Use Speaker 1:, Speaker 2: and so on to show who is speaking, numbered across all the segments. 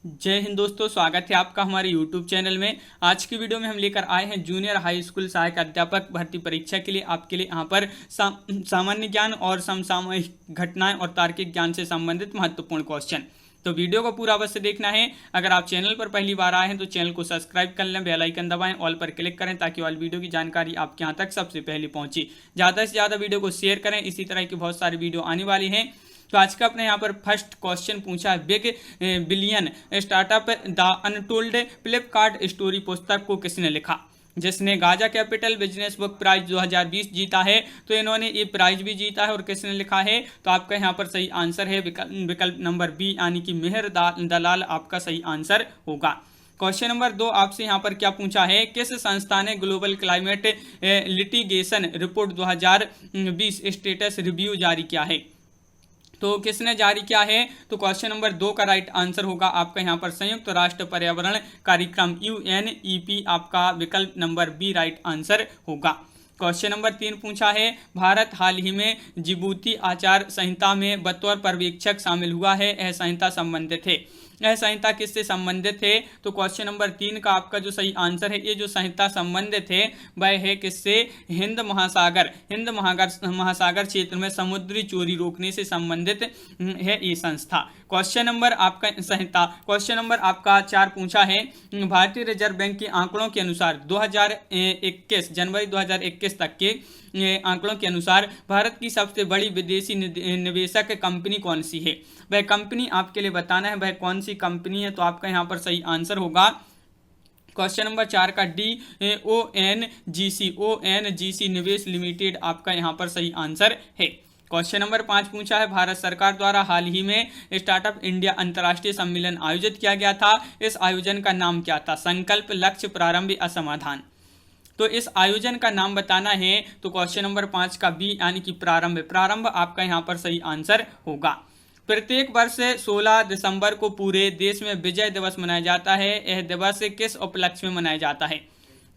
Speaker 1: जय हिंद दोस्तों, स्वागत है आपका हमारे YouTube चैनल में। आज की वीडियो में हम लेकर आए हैं जूनियर हाई स्कूल सहायक अध्यापक भर्ती परीक्षा के लिए आपके लिए यहाँ पर सामान्य ज्ञान और समसामयिक घटनाएं और तार्किक ज्ञान से संबंधित महत्वपूर्ण क्वेश्चन। तो वीडियो को पूरा अवश्य देखना है। अगर आप चैनल पर पहली बार आए हैं तो चैनल को सब्सक्राइब कर लें, बेल आइकन दबाएं, ऑल पर क्लिक करें ताकि ऑल वीडियो की जानकारी आपके यहाँ तक सबसे पहले पहुंचे। ज़्यादा से ज़्यादा वीडियो को शेयर करें, इसी तरह की बहुत सारी वीडियो आने वाली हैं। तो आज का अपने यहाँ पर फर्स्ट क्वेश्चन पूछा है, big billion startup the untold Flipkart story पुस्तक को किसने लिखा? जिसने Gaja capital business book prize 2020 जीता है। तो इन्होंने ये प्राइज भी जीता है और किसने लिखा है? तो आपका यहाँ पर सही आंसर है विकल्प नंबर बी, यानी कि मेहर दलाल आपका सही आंसर होगा। क्वेश्चन नंबर 2 आपसे यहाँ पर क्या पूछा है, किस संस्था ने global climate litigation report 2020 status review जारी किया है? तो किसने जारी किया है? तो क्वेश्चन नंबर 2 का राइट आंसर होगा आपका यहाँ पर संयुक्त राष्ट्र पर्यावरण कार्यक्रम UNEP, आपका विकल्प नंबर बी राइट आंसर होगा। क्वेश्चन नंबर 3 पूछा है, भारत हाल ही में जिबूती आचार संहिता में बतौर पर्यवेक्षक शामिल हुआ है, यह संहिता संबंधित है। यह संहिता किससे संबंधित है? तो क्वेश्चन नंबर 3 का आपका जो सही आंसर है, ये जो संहिता संबंधित है वह है किससे? हिंद महासागर क्षेत्र में समुद्री चोरी रोकने से संबंधित है ये संस्था। क्वेश्चन नंबर आपका 4 पूछा है, भारतीय रिजर्व बैंक के आंकड़ों के अनुसार 2021 जनवरी 2021 तक के आंकड़ों के अनुसार भारत की सबसे बड़ी विदेशी निवेशक कंपनी कौन सी है? वह कंपनी आपके लिए बताना है, वह कौन सी कंपनी है। तो आपका यहाँ पर सही आंसर होगा क्वेश्चन नंबर 4 का डी ONGC निवेश लिमिटेड, आपका यहाँ पर सही आंसर है। क्वेश्चन नंबर 5 पूछा है, भारत सरकार द्वारा हाल ही में स्टार्टअप इंडिया अंतर्राष्ट्रीय सम्मेलन आयोजित किया गया था, इस आयोजन का नाम क्या था? संकल्प, लक्ष्य, प्रारंभ या समाधान। तो इस आयोजन का नाम बताना है। तो क्वेश्चन नंबर 5 का बी, यानी कि प्रारंभ आपका यहाँ पर सही आंसर होगा। प्रत्येक वर्ष 16 दिसंबर को पूरे देश में विजय दिवस मनाया जाता है, यह दिवस किस उपलक्ष्य में मनाया जाता है?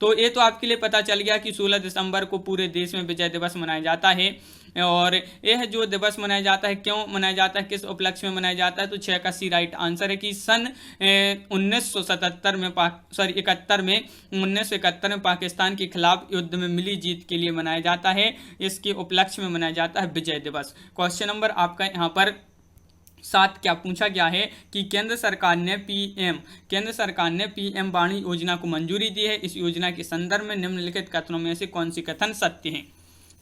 Speaker 1: तो ये तो आपके लिए पता चल गया कि 16 दिसंबर को पूरे देश में विजय दिवस मनाया जाता है। और यह जो दिवस मनाया जाता है, क्यों मनाया जाता है, किस उपलक्ष्य में मनाया जाता है? तो 6 का सी राइट आंसर है कि सन 1971 में पाकिस्तान के खिलाफ युद्ध में मिली जीत के लिए मनाया जाता है। इसके उपलक्ष्य में मनाया जाता है विजय दिवस। क्वेश्चन नंबर आपका यहाँ पर 7 क्या पूछा गया है कि केंद्र सरकार ने PM वाणी योजना को मंजूरी दी है, इस योजना के संदर्भ में निम्नलिखित कथनों में से कौन सी कथन सत्य हैं?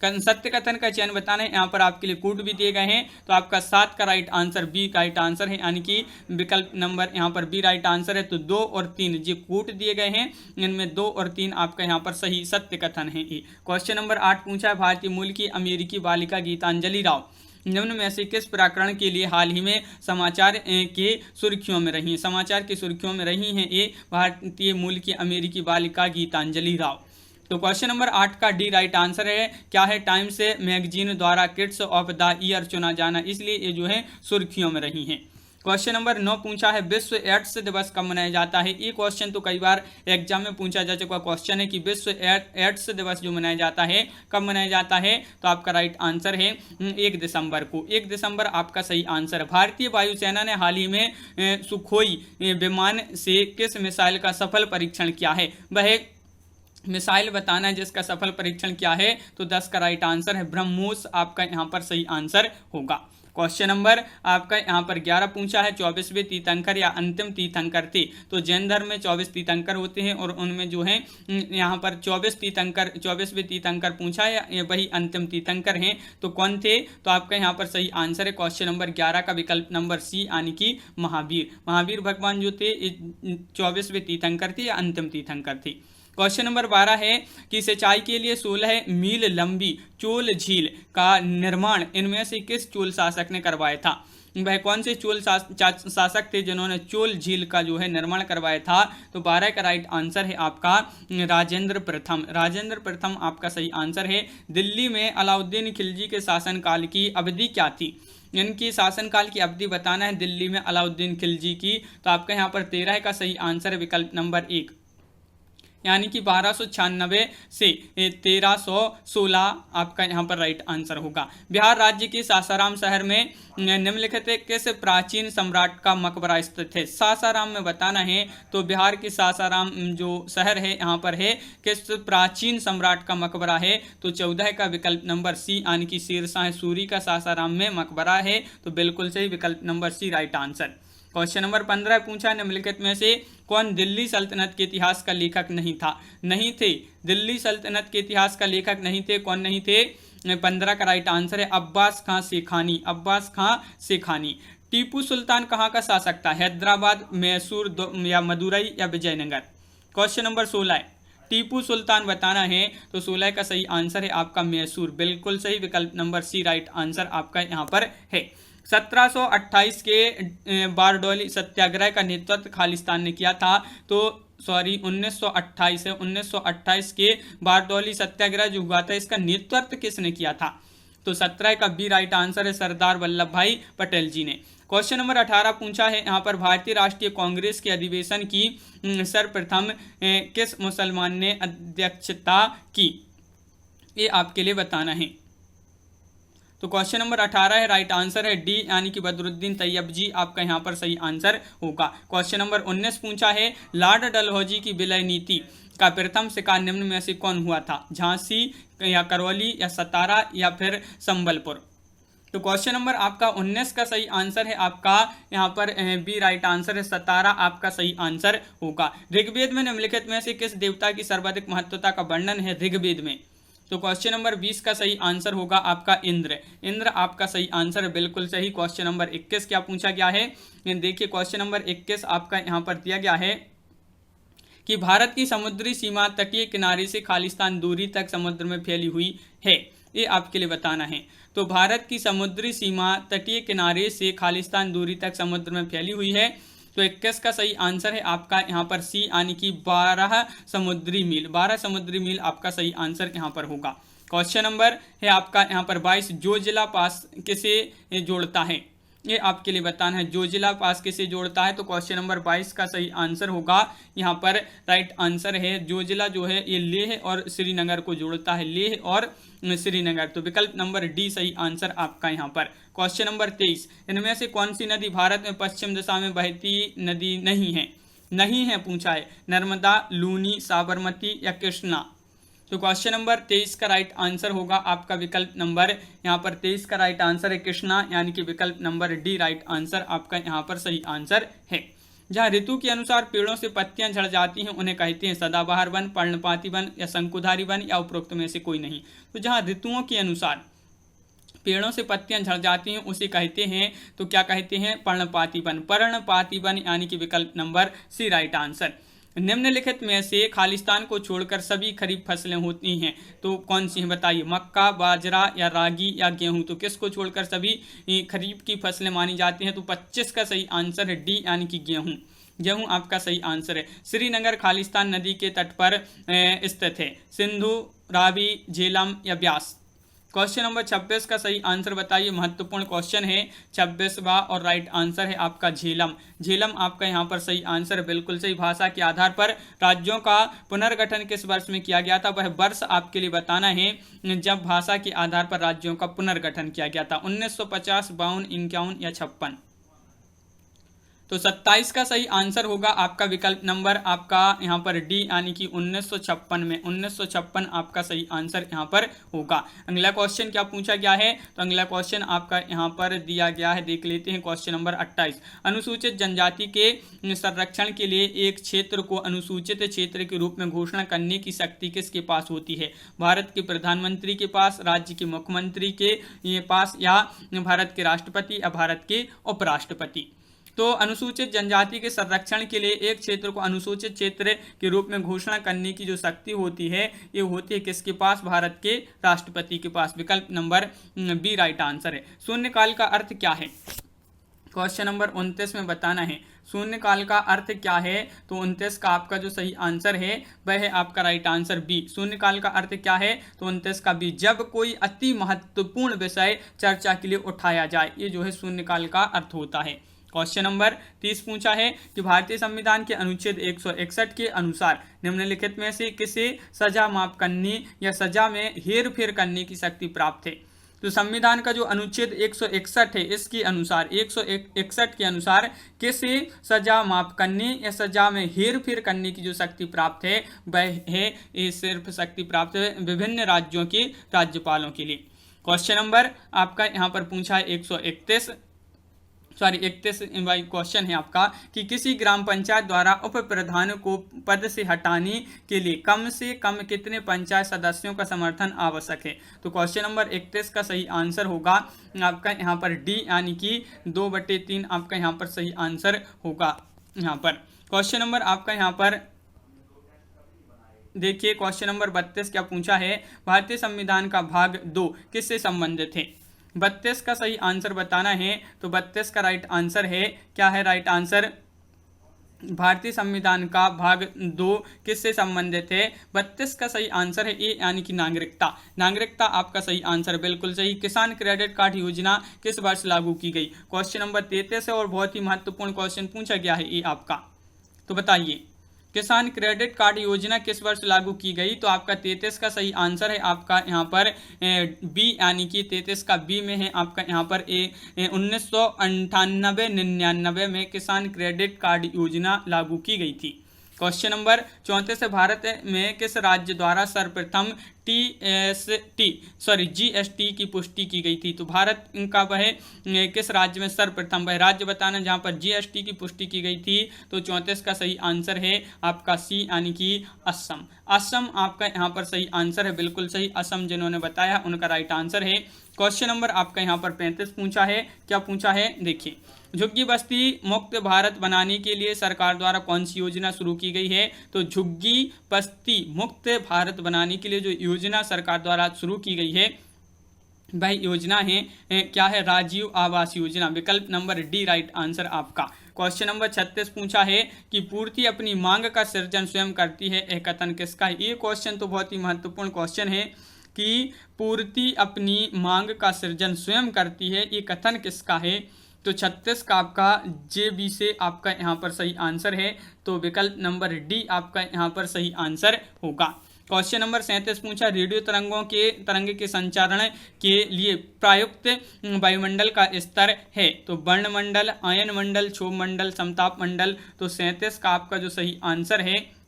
Speaker 1: सत्य कथन का चयन बताना है। यहाँ पर आपके लिए कोड भी दिए गए हैं। तो आपका 7 का right answer B right answer है, यानी कि विकल्प नंबर यहाँ पर बी राइट आंसर है। तो 2 और 3 जो कोड दिए गए हैं, इनमें 2 और 3 आपका यहाँ पर सही सत्य कथन है। क्वेश्चन नंबर 8 पूछा है, भारतीय मूल की अमेरिकी बालिका गीतांजलि राव निम्न में से किस प्रकरण के लिए हाल ही में समाचार के सुर्खियों में रही? समाचार की सुर्खियों में रही हैं ये भारतीय मूल की अमेरिकी बालिका गीतांजलि राव। तो क्वेश्चन नंबर 8 का डी राइट आंसर है। क्या है? टाइम्स मैगजीन द्वारा किड्स ऑफ द ईयर चुना जाना, इसलिए ये जो है सुर्खियों में रही हैं। क्वेश्चन नंबर 9 पूछा है, विश्व एड्स दिवस कब मनाया जाता है? ये क्वेश्चन तो कई बार एग्जाम में पूछा जा चुका क्वेश्चन है कि विश्व एड्स दिवस जो मनाया जाता है कब मनाया जाता है? तो आपका राइट आंसर है 1 दिसंबर को। 1 दिसंबर आपका सही आंसर है। भारतीय वायुसेना ने हाल ही में सुखोई विमान से किस मिसाइल का सफल परीक्षण किया है? वह मिसाइल बताना है जिसका सफल परीक्षण किया है। तो 10 का राइट आंसर है ब्रह्मोस, आपका यहाँ पर सही आंसर होगा। क्वेश्चन नंबर आपका यहाँ पर 11 पूछा है, 24वें तीर्थंकर या अंतिम तीर्थंकर थे? तो जैन धर्म में 24 तीर्थंकर होते हैं और उनमें जो है यहाँ पर 24वें तीर्थंकर पूछा है, या वही अंतिम तीर्थंकर हैं। तो कौन थे? तो आपका यहाँ पर सही आंसर है क्वेश्चन नंबर 11 का विकल्प नंबर सी, यानी कि महावीर भगवान जो थे 24वें तीर्थंकर थे या अंतिम तीर्थंकर थे। क्वेश्चन नंबर 12 है कि सिंचाई के लिए 16 मील लंबी चोल झील का निर्माण इनमें से किस चोल शासक ने करवाया था? वह कौन से चोल शासक थे जिन्होंने चोल झील का जो है निर्माण करवाया था? तो 12 का राइट आंसर है आपका राजेंद्र प्रथम आपका सही आंसर है। दिल्ली में अलाउद्दीन खिलजी के शासनकाल की अवधि क्या थी? इनकी शासनकाल की अवधि बताना है दिल्ली में अलाउद्दीन खिलजी की। तो आपका यहाँ पर 13 का सही आंसर है विकल्प नंबर 1। यानी कि 1296 से 1316 आपका यहाँ पर राइट आंसर होगा। बिहार राज्य के सासाराम शहर में निम्नलिखित किस प्राचीन सम्राट का मकबरा स्थित है। सासाराम में बताना है तो बिहार के सासाराम जो शहर है यहाँ पर है किस प्राचीन सम्राट का मकबरा है, तो 14 का विकल्प नंबर सी यानी कि शेरशाह सूरी का सासाराम में मकबरा है, तो बिल्कुल सही विकल्प number C right answer. Question number 15 पूछा निम्नलिखित में से कौन दिल्ली सल्तनत के इतिहास का लेखक नहीं था। नहीं थे, दिल्ली सल्तनत के इतिहास का लेखक नहीं थे। कौन नहीं थे? 15 का राइट आंसर है अब्बास खां शेखानी। अब्बास खां शेखानी। टीपू सुल्तान कहाँ का शासक था? हैदराबाद, मैसूर या मदुरई या विजयनगर। क्वेश्चन नंबर 16 है टीपू सुल्तान बताना है, तो 16 का सही आंसर है आपका मैसूर। बिल्कुल सही विकल्प नंबर सी राइट आंसर आपका यहाँ पर है। 1728 के बारडोली सत्याग्रह का नेतृत्व खालिस्तान ने किया था, तो 1928 है, 1928 के बारडोली सत्याग्रह जो हुआ था इसका नेतृत्व किसने किया था? तो 17 का बी राइट आंसर है सरदार वल्लभ भाई पटेल जी ने। क्वेश्चन नंबर 18 पूछा है यहाँ पर भारतीय राष्ट्रीय कांग्रेस के अधिवेशन की सर्वप्रथम किस मुसलमान ने अध्यक्षता की? ये आपके लिए बताना है। तो क्वेश्चन नंबर 18 है राइट आंसर है डी यानी कि बदरुद्दीन तैयब जी आपका यहाँ पर सही आंसर होगा। क्वेश्चन नंबर 19 पूछा है लॉर्ड डलहौजी की विलय नीति का प्रथम शिकार निम्न में से कौन हुआ था? झांसी या करौली या सतारा या फिर संबलपुर। तो क्वेश्चन नंबर आपका 19 का सही आंसर है आपका यहाँ पर बी राइट आंसर है सतारा आपका सही आंसर होगा। ऋग्वेद में निम्नलिखित में से किस देवता की सर्वाधिक महत्वता का वर्णन है ऋग्वेद में? तो क्वेश्चन नंबर 20 का सही आंसर होगा आपका इंद्र। इंद्र आपका सही आंसर है, बिल्कुल सही। क्वेश्चन नंबर 21 क्या पूछा गया है? देखिए क्वेश्चन नंबर 21 आपका यहाँ पर दिया गया है कि भारत की समुद्री सीमा तटीय किनारे से खालिस्तान दूरी तक समुद्र में फैली हुई है। ये आपके लिए बताना है। तो भारत की समुद्री सीमा तटीय किनारे से खालिस्तान दूरी तक समुद्र में फैली हुई है, तो 21 का सही आंसर है आपका यहाँ पर सी यानी कि 12 समुद्री मील। 12 समुद्री मील आपका सही आंसर यहाँ पर होगा। क्वेश्चन नंबर है आपका यहाँ पर 22 जोजिला पास किसे जोड़ता है? ये आपके लिए बताना है जोजिला पास किसे जोड़ता है। तो क्वेश्चन नंबर 22 का सही आंसर होगा यहाँ पर राइट आंसर है जोजिला जो है ये लेह और श्रीनगर को जोड़ता है, लेह और श्रीनगर। तो विकल्प नंबर डी सही आंसर आपका यहाँ पर। क्वेश्चन नंबर 23 इनमें से कौन सी नदी भारत में पश्चिम दिशा में बहती नदी नहीं है? नहीं है पूछा है नर्मदा, लूनी, साबरमती या कृष्णा। तो क्वेश्चन नंबर 23 का राइट आंसर होगा आपका विकल्प नंबर यहाँ पर 23 का राइट आंसर है कृष्णा यानी कि विकल्प नंबर डी राइट आंसर आपका यहाँ पर सही आंसर है। जहाँ ऋतु के अनुसार पेड़ों से पत्तियां झड़ जाती हैं उन्हें कहते हैं सदाबहार वन, पर्णपाती वन या शंकुधारी वन या उपरोक्त में से कोई नहीं। तो जहाँ ऋतुओं के अनुसार पेड़ों से पत्तियां झड़ जाती हैं उसे कहते हैं, तो क्या कहते हैं? पर्णपाती वन। पर्णपाती वन यानी कि विकल्प नंबर सी राइट आंसर। निम्नलिखित में से खालिस्तान को छोड़कर सभी खरीफ फसलें होती हैं, तो कौन सी हैं बताइए? मक्का, बाजरा या रागी या गेहूं। तो किसको छोड़कर सभी खरीफ की फसलें मानी जाती हैं? तो 25 का सही आंसर है डी यानी कि गेहूं। गेहूं आपका सही आंसर है। श्रीनगर खालिस्तान नदी के तट पर स्थित है। सिंधु, रावी, झेलम या ब्यास। क्वेश्चन नंबर 26 का सही आंसर बताइए। महत्वपूर्ण क्वेश्चन है 26वां और राइट आंसर है आपका झेलम। झेलम आपका यहाँ पर सही आंसर है, बिल्कुल सही। भाषा के आधार पर राज्यों का पुनर्गठन किस वर्ष में किया गया था? वह वर्ष आपके लिए बताना है जब भाषा के आधार पर राज्यों का पुनर्गठन किया गया था। 1950, 52, 51 या 56। तो 27 का सही आंसर होगा आपका विकल्प नंबर आपका यहाँ पर डी यानी कि 1956 में। 1956 आपका सही आंसर यहाँ पर होगा। अगला क्वेश्चन क्या पूछा गया है? तो अगला क्वेश्चन आपका यहाँ पर दिया गया है, देख लेते हैं। क्वेश्चन नंबर 28 अनुसूचित जनजाति के संरक्षण के लिए एक क्षेत्र को अनुसूचित क्षेत्र के रूप में घोषणा करने की शक्ति किसके पास होती है? भारत के प्रधानमंत्री के पास, राज्य के मुख्यमंत्री के पास या भारत के राष्ट्रपति या भारत के उपराष्ट्रपति। तो अनुसूचित जनजाति के संरक्षण के लिए एक क्षेत्र को अनुसूचित क्षेत्र के रूप में घोषणा करने की जो शक्ति होती है ये होती है किसके पास? भारत के राष्ट्रपति के पास। विकल्प नंबर बी राइट आंसर है। शून्यकाल का अर्थ क्या है? क्वेश्चन नंबर 29 में बताना है शून्यकाल का अर्थ क्या है। तो 29 का आपका जो सही आंसर है वह है आपका राइट आंसर बी। शून्यकाल का अर्थ क्या है? तो 29 का बी, जब कोई अति महत्वपूर्ण विषय चर्चा के लिए उठाया जाए, ये जो है शून्यकाल का अर्थ होता है। क्वेश्चन नंबर 30 पूछा है कि भारतीय संविधान के अनुच्छेद 161 के अनुसार निम्नलिखित में से किसे सजा माफ करने या सजा में हेर फेर करने की शक्ति प्राप्त है। तो संविधान का जो अनुच्छेद 161 है इसके अनुसार 161 के अनुसार किसे सजा माफ करने या सजा में हेर फेर करने की जो शक्ति प्राप्त है वह है ये सिर्फ शक्ति प्राप्त है विभिन्न राज्यों के राज्यपालों के लिए। क्वेश्चन नंबर आपका यहाँ पर पूछा है 31 भाई क्वेश्चन है आपका कि किसी ग्राम पंचायत द्वारा उप प्रधान को पद से हटाने के लिए कम से कम कितने पंचायत सदस्यों का समर्थन आवश्यक है। तो क्वेश्चन नंबर 31 का सही आंसर होगा आपका यहाँ पर डी यानी कि 2/3 आपका यहाँ पर सही आंसर होगा। यहाँ पर क्वेश्चन नंबर आपका यहाँ पर देखिए क्वेश्चन नंबर 32 क्या पूछा है, भारतीय संविधान का भाग 2 किससे संबंधित है। 32 का सही आंसर बताना है। तो 32 का राइट आंसर है क्या है राइट आंसर, भारतीय संविधान का भाग 2 किससे संबंधित है। 32 का सही आंसर है ए यानी कि नागरिकता। नागरिकता आपका सही आंसर बिल्कुल सही। किसान क्रेडिट कार्ड योजना किस वर्ष लागू की गई। क्वेश्चन नंबर 33 है और बहुत ही महत्वपूर्ण क्वेश्चन पूछा गया है ये आपका। तो बताइए किसान क्रेडिट कार्ड योजना किस वर्ष लागू की गई। तो आपका 33 का सही आंसर है आपका यहाँ पर बी यानी कि 33 का बी में है आपका यहाँ पर 1998-99 में किसान क्रेडिट कार्ड योजना लागू की गई थी। क्वेश्चन नंबर 34 भारत में किस राज्य द्वारा सर्वप्रथम जीएसटी की पुष्टि की गई थी। तो भारत इनका वह किस राज्य में सर्वप्रथम वह राज्य बताना जहां पर जीएसटी की पुष्टि की गई थी। तो 34 का सही आंसर है आपका सी यानी कि असम। असम आपका यहाँ पर सही आंसर है बिल्कुल सही। असम जिन्होंने बताया उनका राइट आंसर है। क्वेश्चन नंबर आपका यहाँ पर 35 पूछा है, क्या पूछा है देखिए, झुग्गी बस्ती मुक्त भारत बनाने के लिए सरकार द्वारा कौन सी योजना शुरू की गई है। तो झुग्गी बस्ती मुक्त भारत बनाने के लिए जो योजना सरकार द्वारा शुरू की गई है वह योजना है क्या है, राजीव आवास योजना। विकल्प नंबर डी राइट आंसर आपका। क्वेश्चन नंबर 36 पूछा है कि पूर्ति अपनी मांग का सृजन स्वयं करती है, यह कथन किसका है। ये क्वेश्चन तो बहुत ही महत्वपूर्ण क्वेश्चन है कि पूर्ति अपनी मांग का सृजन स्वयं करती है, ये कथन किसका है। तो 36 का आपका जे बी से आपका यहाँ पर सही आंसर है। तो विकल्प नंबर डी आपका यहाँ पर सही आंसर होगा। क्वेश्चन नंबर 37 पूछा रेडियो तरंग के संचारण के लिए प्रयुक्त वायुमंडल का स्तर है। तो वर्णमंडल, आयन मंडल, क्षोभ मंडल, समताप मंडल। तो 37 का आपका जो सही आंसर है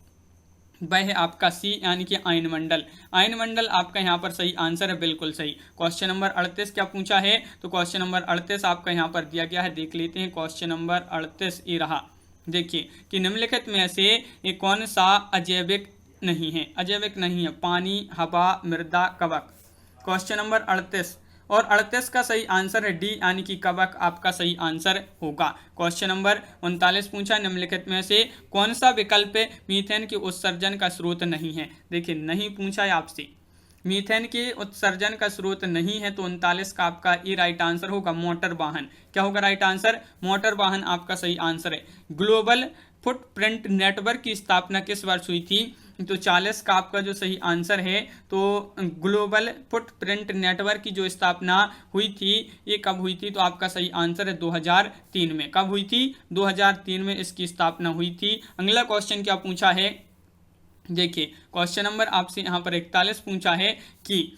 Speaker 1: वह है आपका सी यानी कि आयन मंडल। आयन मंडल आपका यहाँ पर सही आंसर है बिल्कुल सही। क्वेश्चन नंबर 38 क्या पूछा है। तो क्वेश्चन नंबर 38 आपका यहाँ पर दिया गया है, देख लेते हैं। क्वेश्चन नंबर 38 ये रहा। देखिए कि निम्नलिखित में से ये कौन सा अजैविक नहीं है। अजैविक नहीं है पानी, हवा, मृदा, कवक। क्वेश्चन नंबर 38 और 38 का सही आंसर है डी यानी कि कवक आपका सही आंसर होगा। क्वेश्चन नंबर 39 पूछा निम्नलिखित में से कौन सा विकल्प मीथेन के उत्सर्जन का स्रोत नहीं है। देखिए नहीं पूछा है आपसे, मीथेन के उत्सर्जन का स्रोत नहीं है। तो 39 का आपका ये राइट आंसर होगा मोटर वाहन। क्या होगा राइट आंसर, मोटर वाहन आपका सही आंसर है। ग्लोबल फुटप्रिंट नेटवर्क की स्थापना किस वर्ष हुई थी। तो 40 का आपका जो सही आंसर है। तो ग्लोबल फुटप्रिंट नेटवर्क की जो स्थापना हुई थी ये कब हुई थी। तो आपका सही आंसर है 2003 में। कब हुई थी, 2003 में इसकी स्थापना हुई थी। अगला क्वेश्चन क्या पूछा है देखिए, क्वेश्चन नंबर आपसे यहाँ पर 41 पूछा है कि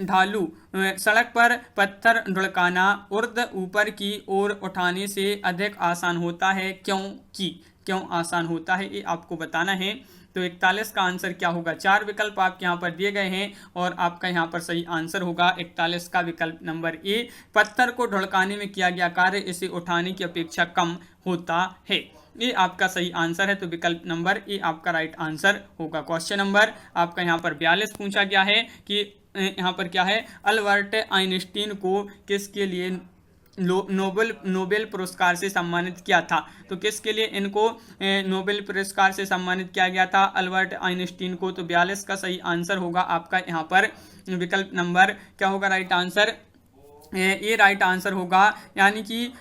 Speaker 1: ढालू सड़क पर पत्थर ढुलकाना ऊर्ध्व ऊपर की ओर उठाने से अधिक आसान होता है, क्यों आसान होता है ये आपको बताना है। तो 41 का आंसर क्या होगा, 4 विकल्प आपके यहाँ पर दिए गए हैं और आपका यहाँ पर सही आंसर होगा 41 का विकल्प नंबर ए। पत्थर को ढुलकाने में किया गया कार्य इसे उठाने की अपेक्षा कम होता है, ये आपका सही आंसर है। तो विकल्प नंबर ए आपका राइट आंसर होगा। क्वेश्चन नंबर आपका यहाँ पर 42 पूछा गया है कि यहाँ पर क्या है, अल्बर्ट आइंस्टीन को किसके लिए नोबेल पुरस्कार से सम्मानित किया था। तो किसके लिए इनको नोबेल पुरस्कार से सम्मानित किया गया था अल्बर्ट आइंस्टीन को। तो 42 का सही आंसर होगा आपका यहाँ पर विकल्प नंबर क्या होगा राइट आंसर, ये राइट आंसर होगा यानी कि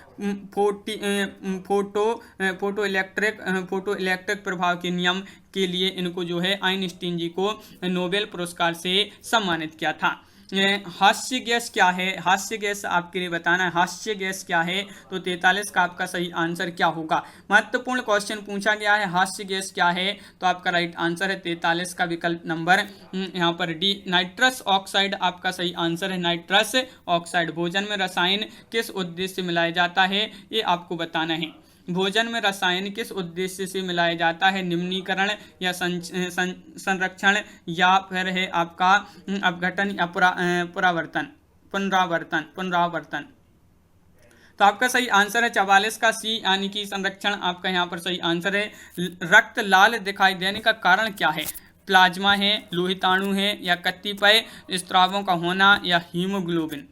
Speaker 1: फोटो इलेक्ट्रिक प्रभाव के नियम के लिए इनको जो है आइंस्टीन जी को नोबेल पुरस्कार से सम्मानित किया था। हास्य गैस क्या है, हास्य गैस आपके लिए बताना है, हास्य गैस क्या है, तो 43 का आपका सही आंसर क्या होगा। महत्वपूर्ण क्वेश्चन पूछा गया है, हास्य गैस क्या है, तो आपका राइट आंसर है 43 का विकल्प नंबर यहाँ पर डी, नाइट्रस ऑक्साइड आपका सही आंसर है, नाइट्रस ऑक्साइड। भोजन में रसायन किस उद्देश्य से मिलाया जाता है, ये आपको बताना है। भोजन में रसायन किस उद्देश्य से मिलाया जाता है, निम्नीकरण या संरक्षण या फिर है आपका अपघटन या पुनरावर्तन। तो आपका सही आंसर है 44 का सी यानी कि संरक्षण आपका यहाँ पर सही आंसर है। रक्त लाल दिखाई देने का कारण क्या है, प्लाज्मा है, लोहिताणु है, या कतिपय स्रावों का होना, या हीमोग्लोबिन।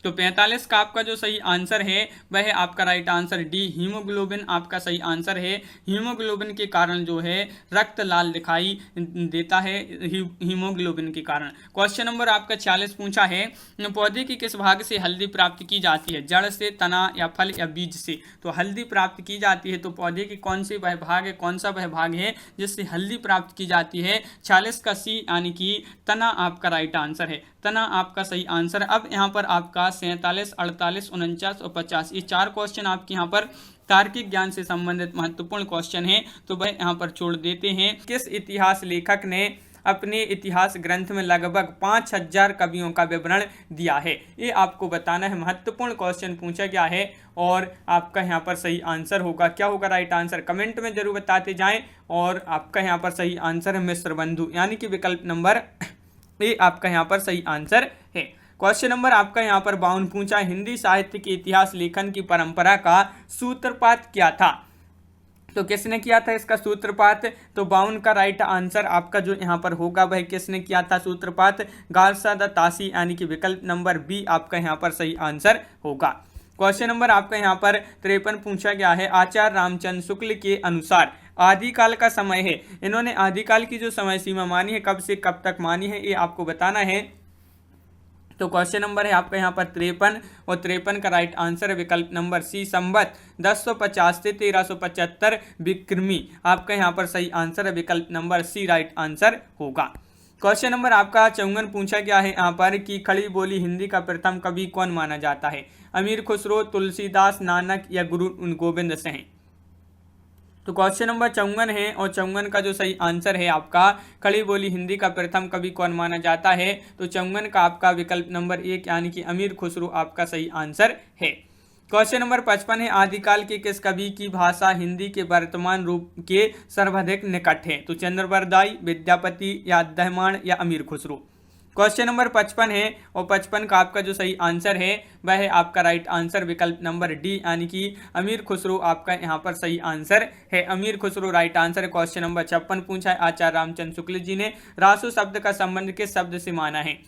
Speaker 1: तो 45 का आपका जो सही आंसर है वह है आपका राइट आंसर डी, हीमोग्लोबिन आपका सही आंसर है। हीमोग्लोबिन के कारण जो है रक्त लाल दिखाई देता है, हीमोग्लोबिन के कारण। क्वेश्चन नंबर आपका 46 पूछा है, पौधे की किस भाग से हल्दी प्राप्त की जाती है, जड़ से, तना या फल या बीज से। तो हल्दी प्राप्त की जाती है, तो पौधे की कौन सी वह भाग है, कौन सा वह भाग है जिससे हल्दी प्राप्त की जाती है। 46 का सी यानी कि तना आपका राइट आंसर है, तना आपका सही आंसर। अब यहाँ पर आपका 47, 48, 49 और 50 ये 4 क्वेश्चन आपके यहाँ पर तार्किक ज्ञान से संबंधित महत्वपूर्ण क्वेश्चन है, तो वह यहाँ पर छोड़ देते हैं। किस इतिहास लेखक ने अपने इतिहास ग्रंथ में लगभग 5000 कवियों का विवरण दिया है, ये आपको बताना है। महत्वपूर्ण क्वेश्चन पूछा गया है और आपका यहाँ पर सही आंसर होगा, क्या होगा राइट आंसर, कमेंट में जरूर बताते जाएं। और आपका यहाँ पर सही आंसर है मिस्र बंधु यानी कि विकल्प नंबर ये आपका यहाँ पर सही आंसर है। क्वेश्चन नंबर आपका यहाँ पर 52 पूछा, हिंदी साहित्य के इतिहास लेखन की परंपरा का सूत्रपात क्या था। तो किसने किया था इसका सूत्रपात, तो 52 का राइट आंसर आपका जो यहाँ पर होगा वह किसने किया था सूत्रपात, गारसा द तासी यानी कि विकल्प नंबर बी आपका यहाँ पर सही आंसर होगा। क्वेश्चन नंबर आपका यहाँ पर 53 पूछा गया है, आचार्य रामचंद्र शुक्ल के अनुसार आदिकाल का समय है। इन्होंने आदिकाल की जो समय सीमा मानी है, कब से कब तक मानी है, ये आपको बताना है। तो क्वेश्चन नंबर है आपका यहाँ पर 53 और 53 का राइट आंसर है विकल्प नंबर सी, संवत 1050 से 1375 विक्रमी आपका यहाँ पर सही आंसर है, विकल्प नंबर सी राइट आंसर होगा। क्वेश्चन नंबर आपका 54 पूछा गया है यहाँ पर कि खड़ी बोली हिंदी का प्रथम कवि कौन माना जाता है, अमीर खुसरो, तुलसीदास, नानक या गुरु गोविंद सिंह। तो क्वेश्चन नंबर 54 है और 54 का जो सही आंसर है आपका खड़ी बोली हिंदी का प्रथम कवि कौन माना जाता है, तो 54 का आपका विकल्प नंबर 1 यानी कि अमीर खुसरो आपका सही आंसर है। क्वेश्चन नंबर 55 है, आदिकाल के किस कवि की भाषा हिंदी के वर्तमान रूप के सर्वाधिक निकट है, तो चंद्रवरदाई, विद्यापति या अद्दहमान या अमीर खुसरो। क्वेश्चन नंबर 55 है और 55 का आपका जो सही आंसर है वह है आपका राइट आंसर विकल्प नंबर डी यानी कि अमीर खुसरो आपका यहाँ पर सही आंसर है, अमीर खुसरो राइट आंसर है। क्वेश्चन नंबर 56 पूछा है, आचार्य रामचंद्र शुक्ल जी ने रासो शब्द का संबंध किस शब्द से माना है।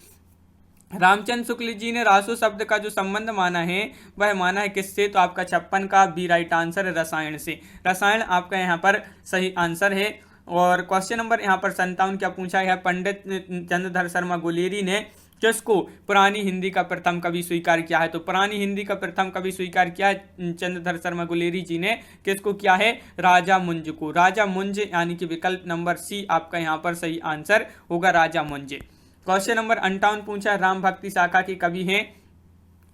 Speaker 1: रामचंद्र शुक्ल जी ने रासो शब्द का जो संबंध माना है वह माना है किससे, तो आपका 56 का बी राइट आंसर है रसायन से, रसायन आपका यहाँ पर सही आंसर है। और क्वेश्चन नंबर यहाँ पर 57 क्या पूछा है, पंडित चंद्रधर शर्मा गुलेरी ने किसको पुरानी हिंदी का प्रथम कवि स्वीकार किया है, तो पुरानी हिंदी का प्रथम कवि स्वीकार किया है चंद्रधर शर्मा गुलेरी जी ने, किसको किया है, राजा मुंज को, राजा मुंज यानी कि विकल्प नंबर सी आपका यहाँ पर सही आंसर होगा, राजा मुंज। क्वेश्चन नंबर 58 पूछा है, राम भक्ति शाखा के कवि हैं,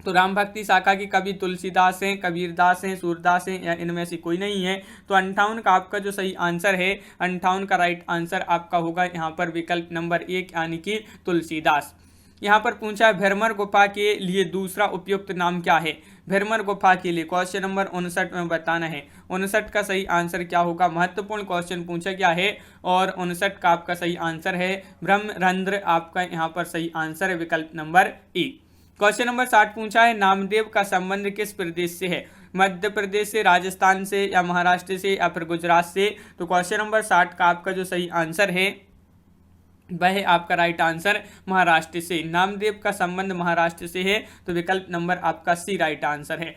Speaker 1: तो राम भक्ति शाखा के कवि तुलसीदास हैं, कबीरदास हैं, सूरदास हैं या इनमें से कोई नहीं है। तो 58 का आपका जो सही आंसर है, 58 का राइट आंसर आपका होगा यहाँ पर विकल्प नंबर 1 यानी कि तुलसीदास। यहाँ पर पूछा है, भ्रमर गुफा के लिए दूसरा उपयुक्त नाम क्या है, भ्रमर गुफा के लिए क्वेश्चन नंबर 59 में बताना है, 59 का सही आंसर क्या होगा। महत्वपूर्ण क्वेश्चन पूछा गया है और 59 का आपका सही आंसर है ब्रह्मरंध्र आपका यहाँ पर सही आंसर है, विकल्प नंबर ए। क्वेश्चन नंबर 60 पूछा है, नामदेव का संबंध किस प्रदेश से है, मध्य प्रदेश से, राजस्थान से या महाराष्ट्र से या फिर गुजरात से। तो क्वेश्चन नंबर 60 का आपका जो सही आंसर है वह है आपका राइट आंसर महाराष्ट्र से, नामदेव का संबंध महाराष्ट्र से है, तो विकल्प नंबर आपका सी राइट आंसर है।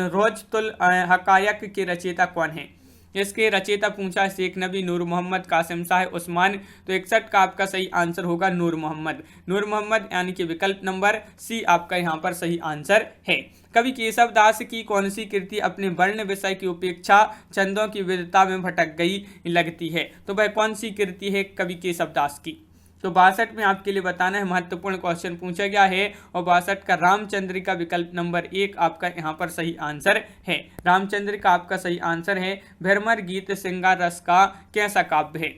Speaker 1: रोजतुल हकायक के रचयिता कौन है, इसके रचयिता पूछा है शेख नबी, नूर मोहम्मद, कासिम शाह, उस्मान। तो 61 का आपका सही आंसर होगा नूर मोहम्मद, नूर मोहम्मद यानी कि विकल्प नंबर सी आपका यहाँ पर सही आंसर है। कवि केशव दास की कौन सी कृति अपने वर्ण विषय की उपेक्षा छंदों की विविधता में भटक गई लगती है, तो वह कौन सी कृति है कवि केशव दास की। तो 62 में आपके लिए बताना है, महत्वपूर्ण क्वेश्चन पूछा गया है। और 62 का रामचंद्र का विकल्प नंबर 1 आपका यहाँ पर सही आंसर है। रामचंद्र का आपका सही आंसर है। भ्रमर गीत श्रृंगार रस का कैसा काव्य है?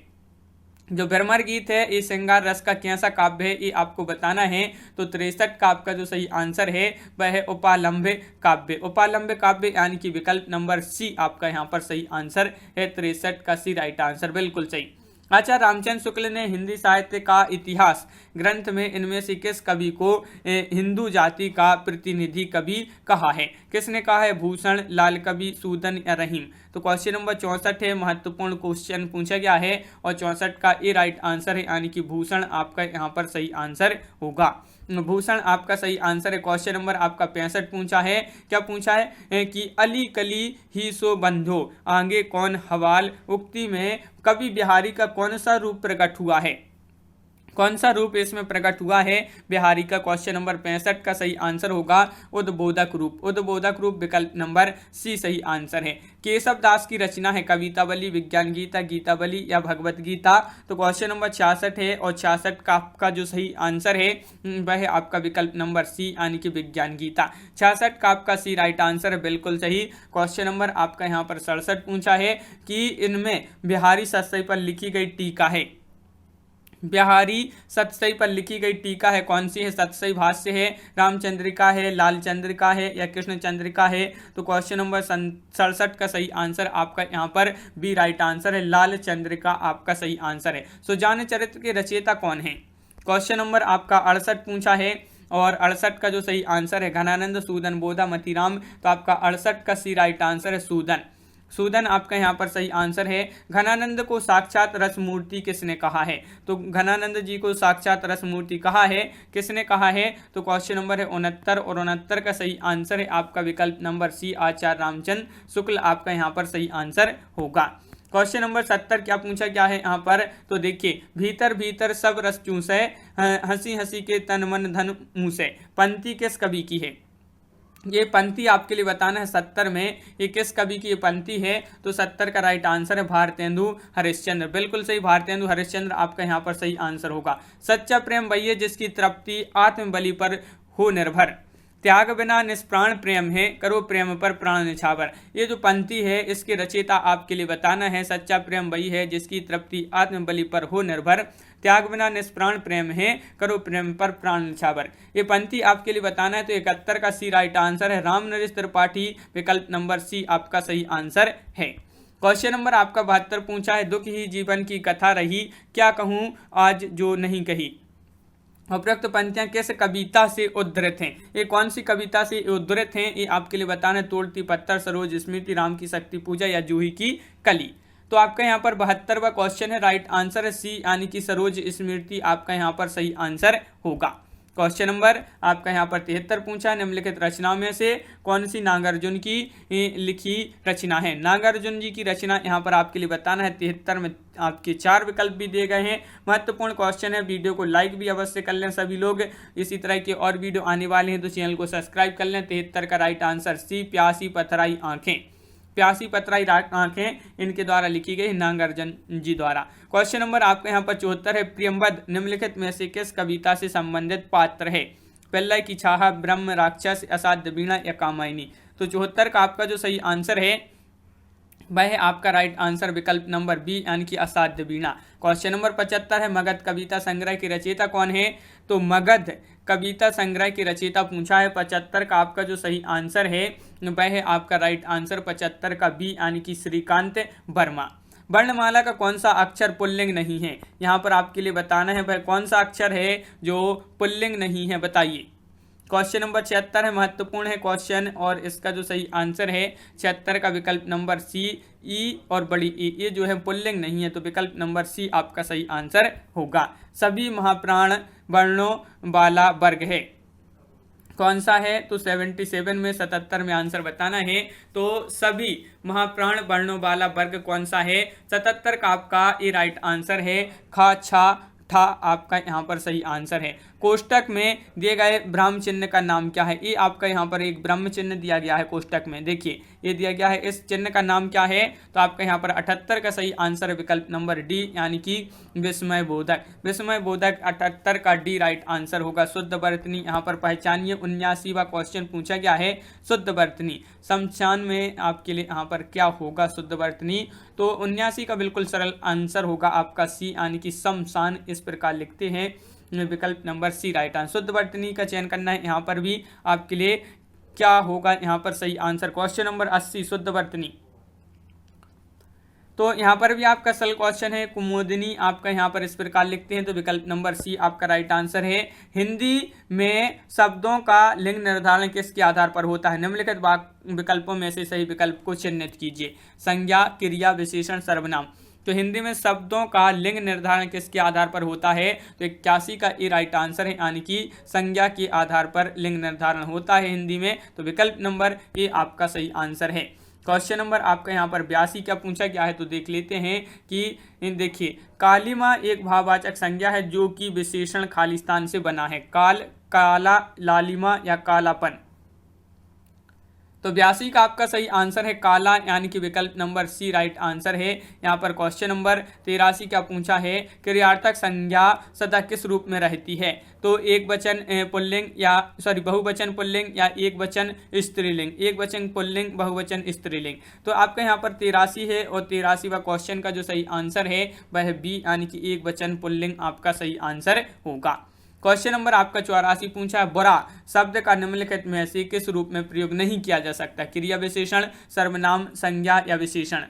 Speaker 1: जो भ्रमर गीत है ये श्रृंगार रस का कैसा काव्य है, ये आपको बताना है। तो 63 का आपका जो सही आंसर है वह है उपालंब्य काव्य। उपालंब्य काव्य यानी कि विकल्प नंबर सी आपका यहाँ पर सही आंसर है। 63 का सी राइट आंसर, बिल्कुल सही। अच्छा, रामचंद्र शुक्ल ने हिंदी साहित्य का इतिहास ग्रंथ में इनमें से किस कवि को हिंदू जाति का प्रतिनिधि कवि कहा है? किसने कहा है? भूषण, लाल कवि, सूदन या रहीम? तो क्वेश्चन नंबर 64 है, महत्वपूर्ण क्वेश्चन पूछा गया है और 64 का ए राइट आंसर है, यानी कि भूषण आपका यहाँ पर सही आंसर होगा। भूषण आपका सही आंसर है। क्वेश्चन नंबर आपका 65 पूछा है, क्या पूछा है कि अली कली ही सो बंधो आगे कौन हवाल उक्ति में कवि बिहारी का कौन सा रूप प्रकट हुआ है? कौन सा रूप इसमें प्रकट हुआ है बिहारी का? क्वेश्चन नंबर 65 का सही आंसर होगा उद्बोधक रूप। उद्बोधक रूप विकल्प नंबर सी सही आंसर है। केशव दास की रचना है कवितावली, विज्ञान गीता, गीतावली या भगवत गीता? तो क्वेश्चन नंबर 66 है और 66 का आपका जो सही आंसर है वह है आपका विकल्प नंबर सी यानी कि विज्ञान गीता। 66 का आपका सी राइट आंसर है, बिल्कुल सही। क्वेश्चन नंबर आपका यहाँ पर 67 पूछा है कि इनमें बिहारी सतसई पर लिखी गई टीका है। बिहारी सतसई पर लिखी गई टीका है कौन सी है? सतसई भाष्य है, रामचंद्रिका है, लालचंद्रिका है या कृष्णचंद्रिका है? तो क्वेश्चन नंबर 67 का सही आंसर आपका यहाँ पर बी राइट आंसर है, लालचंद्रिका आपका सही आंसर है। सुजान चरित्र के रचयिता कौन है? क्वेश्चन नंबर आपका 68 पूछा है और 68 का जो सही आंसर है घनानंद, सूदन, बोधा, मतीराम? तो आपका 68 का सी राइट आंसर है, सूदन। सूदन आपका यहाँ पर सही आंसर है। घनानंद को साक्षात रसमूर्ति किसने कहा है? तो घनानंद जी को साक्षात रसमूर्ति कहा है, किसने कहा है? तो क्वेश्चन नंबर है 69 और 69 का सही आंसर है आपका विकल्प नंबर सी, आचार्य रामचंद्र शुक्ल आपका यहाँ पर सही आंसर होगा। क्वेश्चन नंबर 70 क्या पूछा गया है यहाँ पर? तो देखिए, भीतर भीतर सब रस चूसे हंसी हंसी के तन मन धन मूसे पंक्ति किस कवि की है? ये पंक्ति आपके लिए बताना है 70 में ये किस कवि की ये पंक्ति है? तो 70 का राइट आंसर है भारतेंदु हरिश्चंद्र, बिल्कुल सही। भारतेंदु हरिश्चंद्र आपका यहाँ पर सही आंसर होगा। सच्चा प्रेम वही है जिसकी तृप्ति आत्मबलि पर हो निर्भर, त्याग बिना निष्प्राण प्रेम है, करो प्रेम पर प्राण निछावर। ये जो पंक्ति है इसके रचयिता आपके लिए बताना है। सच्चा प्रेम वही है जिसकी तृप्ति आत्मबलि पर हो निर्भर, त्याग बिना निष्प्राण प्रेम है, करो प्रेम पर प्राण निछावर। ये पंक्ति आपके लिए बताना है। तो 71 का सी राइट आंसर है, राम नरेश त्रिपाठी विकल्प नंबर सी आपका सही आंसर है। क्वेश्चन नंबर आपका 72 पूछा है, दुख ही जीवन की कथा रही, क्या कहूँ आज जो नहीं कही? उपरोक्त पंक्तियां किस कविता से उद्धृत हैं? ये कौन सी कविता से उद्धृत हैं ये आपके लिए बताना है। तोड़ती पत्थर, सरोज स्मृति, राम की शक्ति पूजा या जूही की कली? तो आपका यहाँ पर 72वां क्वेश्चन है, राइट आंसर है सी यानी कि सरोज स्मृति आपका यहाँ पर सही आंसर होगा। क्वेश्चन नंबर आपका यहाँ पर 73 पूछा, निम्नलिखित रचना में से कौन सी नागार्जुन की लिखी रचना है? नागार्जुन जी की रचना यहाँ पर आपके लिए बताना है। 73 में आपके 4 विकल्प भी दिए गए हैं। महत्वपूर्ण क्वेश्चन है, वीडियो को लाइक भी अवश्य कर लें सभी लोग। इसी तरह के और वीडियो आने वाले हैं तो चैनल को सब्सक्राइब कर लें। 73 का राइट आंसर सी, प्यासी पथराई आंखें। प्यासी पथराई आंखें इनके द्वारा लिखी गई नागार्जुन जी द्वारा। क्वेश्चन नंबर आपके यहाँ पर 74 है, प्रियंवद निम्नलिखित में से किस कविता से संबंधित पात्र है? पेल्लाई की छाहा, ब्रह्म, राक्षस, असाध्य वीणा या कामायनी? तो 74 का आपका जो सही आंसर है वह है आपका राइट आंसर विकल्प नंबर बी यानी कि असाध्य वीणा। क्वेश्चन नंबर 75 है, मगध कविता संग्रह की रचयिता कौन है? तो मगध कविता संग्रह की रचयिता पूछा है। 75 का आपका जो सही आंसर है वह है आपका राइट आंसर 75 का बी यानी कि श्रीकांत वर्मा। वर्णमाला का कौन सा अक्षर पुल्लिंग नहीं है? यहाँ पर आपके लिए बताना है वह कौन सा अक्षर है जो पुल्लिंग नहीं है, बताइए। क्वेश्चन नंबर 76 है, महत्वपूर्ण है क्वेश्चन और इसका जो सही आंसर है 76 का विकल्प नंबर सी, ई और बड़ी ई, ये जो है पुल्लिंग नहीं है तो विकल्प नंबर सी आपका सही आंसर होगा। सभी महाप्राण वर्णों वाला वर्ग है, कौन सा है? तो 77 में 77 में आंसर बताना है। तो सभी महाप्राण वर्णों वाला वर्ग कौन सा है? 77 का आपका ये राइट आंसर है। खा, छा, ठा आपका यहाँ पर सही आंसर है। कोष्टक में दिए गए ब्रह्म चिन्ह का नाम क्या है? ये आपका यहाँ पर एक ब्रह्म चिन्ह दिया गया है कोष्टक में, देखिए ये दिया गया है, इस चिन्ह का नाम क्या है? तो आपका यहाँ पर 78 का सही आंसर विकल्प नंबर डी यानी कि विस्मय बोधक। विस्मय बोधक 78 का डी राइट आंसर होगा। शुद्ध वर्तनी यहाँ पर पहचानिए। 79वां क्वेश्चन पूछा गया है शुद्ध वर्तनी। शमशान में आपके लिए यहाँ पर क्या होगा शुद्ध वर्तनी? तो 79 का बिल्कुल सरल आंसर होगा आपका सी यानी कि शमशान, इस प्रकार लिखते हैं, विकल्प नंबर सी राइट आंसर। शुद्ध वर्तनी का चयन करना है। यहाँ पर भी आपके लिए क्या होगा यहाँ पर सही आंसर? क्वेश्चन नंबर 80 शुद्ध वर्तनी। तो यहाँ पर भी आपका सरल क्वेश्चन है। कुमुदिनी आपका यहाँ पर इस प्रकार लिखते हैं, तो विकल्प नंबर सी आपका राइट आंसर है। हिंदी में शब्दों का लिंग निर्धारण किसके आधार पर होता है? निम्नलिखित विकल्पों में से सही विकल्प को चिन्हित कीजिए। संज्ञा, क्रिया, विशेषण, सर्वनाम। तो हिंदी में शब्दों का लिंग निर्धारण किसके आधार पर होता है? तो 81 का ए राइट आंसर है, यानी कि संज्ञा के आधार पर लिंग निर्धारण होता है हिंदी में। तो विकल्प नंबर ए आपका सही आंसर है। क्वेश्चन नंबर आपका यहाँ पर 82 क्या पूछा गया है? तो देख लेते हैं कि देखिए, कालिमा एक भाववाचक संज्ञा है जो कि विशेषण खालिस्तान से बना है। काल, काला, लालिमा या कालापन। तो 82 का आपका सही आंसर है काला, यानी कि विकल्प नंबर सी राइट आंसर है। यहाँ पर क्वेश्चन नंबर 83 क्या पूछा है? क्रियार्थक संज्ञा सदा किस रूप में रहती है? तो एक वचन पुल्लिंग या बहुवचन पुल्लिंग या एक वचन स्त्रीलिंग। एक वचन पुल्लिंग, बहुवचन स्त्रीलिंग। तो आपका यहाँ पर 83 है और 83वां क्वेश्चन का जो सही आंसर है वह बी यानी कि एक वचन पुल्लिंग आपका सही आंसर होगा। क्वेश्चन नंबर आपका 84 पूछा है, बुरा शब्द का निम्नलिखित में से किस रूप में प्रयोग नहीं किया जा सकता? क्रिया, विशेषण, सर्वनाम, संज्ञा या विशेषण।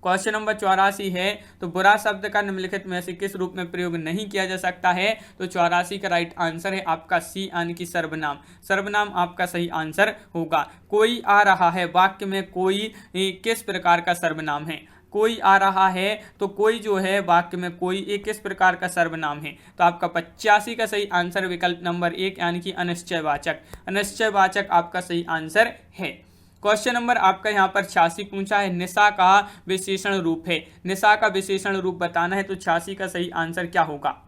Speaker 1: क्वेश्चन नंबर 84 है, तो बुरा शब्द का निम्नलिखित में से किस रूप में प्रयोग नहीं किया जा सकता है? तो 84 का राइट आंसर है आपका सी यानी कि सर्वनाम। सर्वनाम आपका सही आंसर होगा। कोई आ रहा है वाक्य में कोई किस प्रकार का सर्वनाम है? कोई आ रहा है, तो कोई जो है वाक्य में कोई एक किस प्रकार का सर्वनाम है? तो आपका 85 का सही आंसर विकल्प नंबर 1 यानी कि अनिश्चयवाचक। अनिश्चयवाचक आपका सही आंसर है। क्वेश्चन नंबर आपका यहाँ पर 86 पूछा है, निशा का विशेषण रूप है। निशा का विशेषण रूप बताना है, तो 86 का सही आंसर क्या होगा?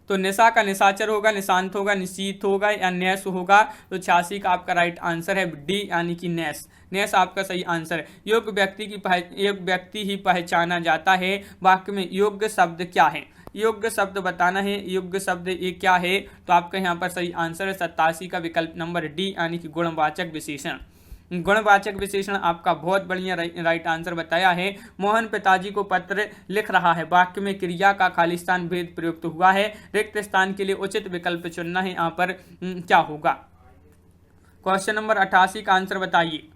Speaker 1: तो निशा का निशाचर होगा, निशांत होगा, निशीत होगा या नैश होगा। तो 86 का आपका राइट आंसर है डी यानी कि नैश। नैश आपका सही आंसर है। योग्य व्यक्ति ही पहचाना जाता है। वाक्य में योग्य शब्द क्या है? योग्य शब्द बताना है। योग्य शब्द ये क्या है? तो आपका यहाँ पर सही आंसर है 87 का विकल्प नंबर डी यानी कि गुणवाचक विशेषण। गुणवाचक विशेषण आपका बहुत बढ़िया राइट आंसर बताया है। मोहन पिताजी को पत्र लिख रहा है। वाक्य में क्रिया का खालिस्तान भेद प्रयुक्त हुआ है। रिक्त स्थान के लिए उचित विकल्प चुनना है। यहाँ पर क्या होगा? क्वेश्चन नंबर 88 का आंसर बताइए।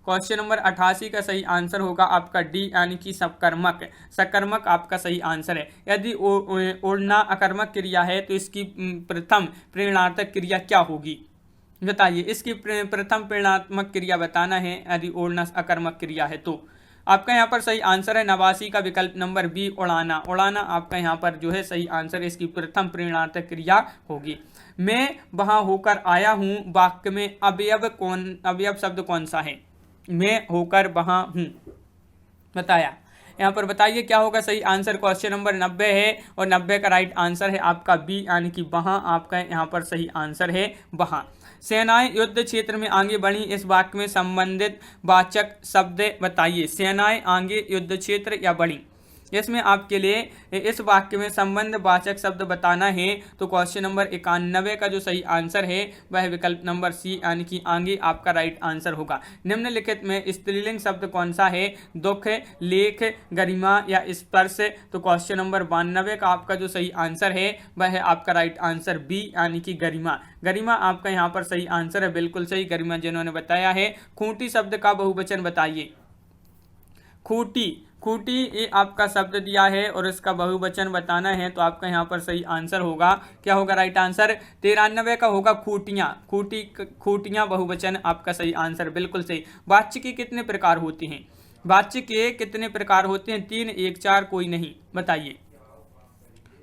Speaker 1: क्वेश्चन नंबर 88 का सही आंसर होगा आपका डी यानी कि सकर्मक। सकर्मक आपका सही आंसर है। यदि ओढ़ना अकर्मक क्रिया है तो इसकी प्रथम प्रेरणार्थक क्रिया क्या होगी? बताइए, इसकी प्रथम प्रेरणात्मक क्रिया बताना है यदि ओढ़ना अकर्मक क्रिया है तो। आपका यहाँ पर सही आंसर है 89 का विकल्प नंबर बी उड़ाना। उड़ाना आपका यहाँ पर जो है सही आंसर, इसकी प्रथम प्रेरणार्थक क्रिया होगी। मैं वहां होकर आया हूँ वाक्य में अवयव शब्द कौन सा है? मैं होकर वहां हूँ बताया। यहाँ पर बताइए क्या होगा सही आंसर? क्वेश्चन नंबर 90 है और 90 का राइट आंसर है आपका बी यानी कि वहां। आपका यहाँ पर सही आंसर है वहां। सेनाएं युद्ध क्षेत्र में आगे बढ़ी, इस वाक्य में संबंधित वाचक शब्द बताइए। सेनाएं आगे युद्ध क्षेत्र या बढ़ी, इसमें आपके लिए इस वाक्य में संबंध वाचक शब्द बताना है। तो क्वेश्चन नंबर 91 का जो सही आंसर है वह विकल्प नंबर सी यानी कि आगे आपका राइट आंसर होगा। निम्नलिखित में स्त्रीलिंग शब्द कौन सा है? दुख, लेख, गरिमा या स्पर्श। तो क्वेश्चन नंबर 92 का आपका जो सही आंसर है वह है आपका राइट आंसर बी यानी कि गरिमा। गरिमा आपका यहाँ पर सही आंसर है, बिल्कुल सही गरिमा जिन्होंने बताया है। खूंटी शब्द का बहुवचन बताइए। खूंटी, खूंटी ये आपका शब्द दिया है और इसका बहुवचन बताना है, तो आपका यहाँ पर सही आंसर होगा क्या होगा? राइट आंसर 93 का होगा खूंटियाँ। खूंटियाँ बहुवचन आपका सही आंसर, बिल्कुल सही। वाच्य के कितने प्रकार होते हैं? वाच्य के कितने प्रकार होते हैं? 3, 1, 4, कोई नहीं, बताइए।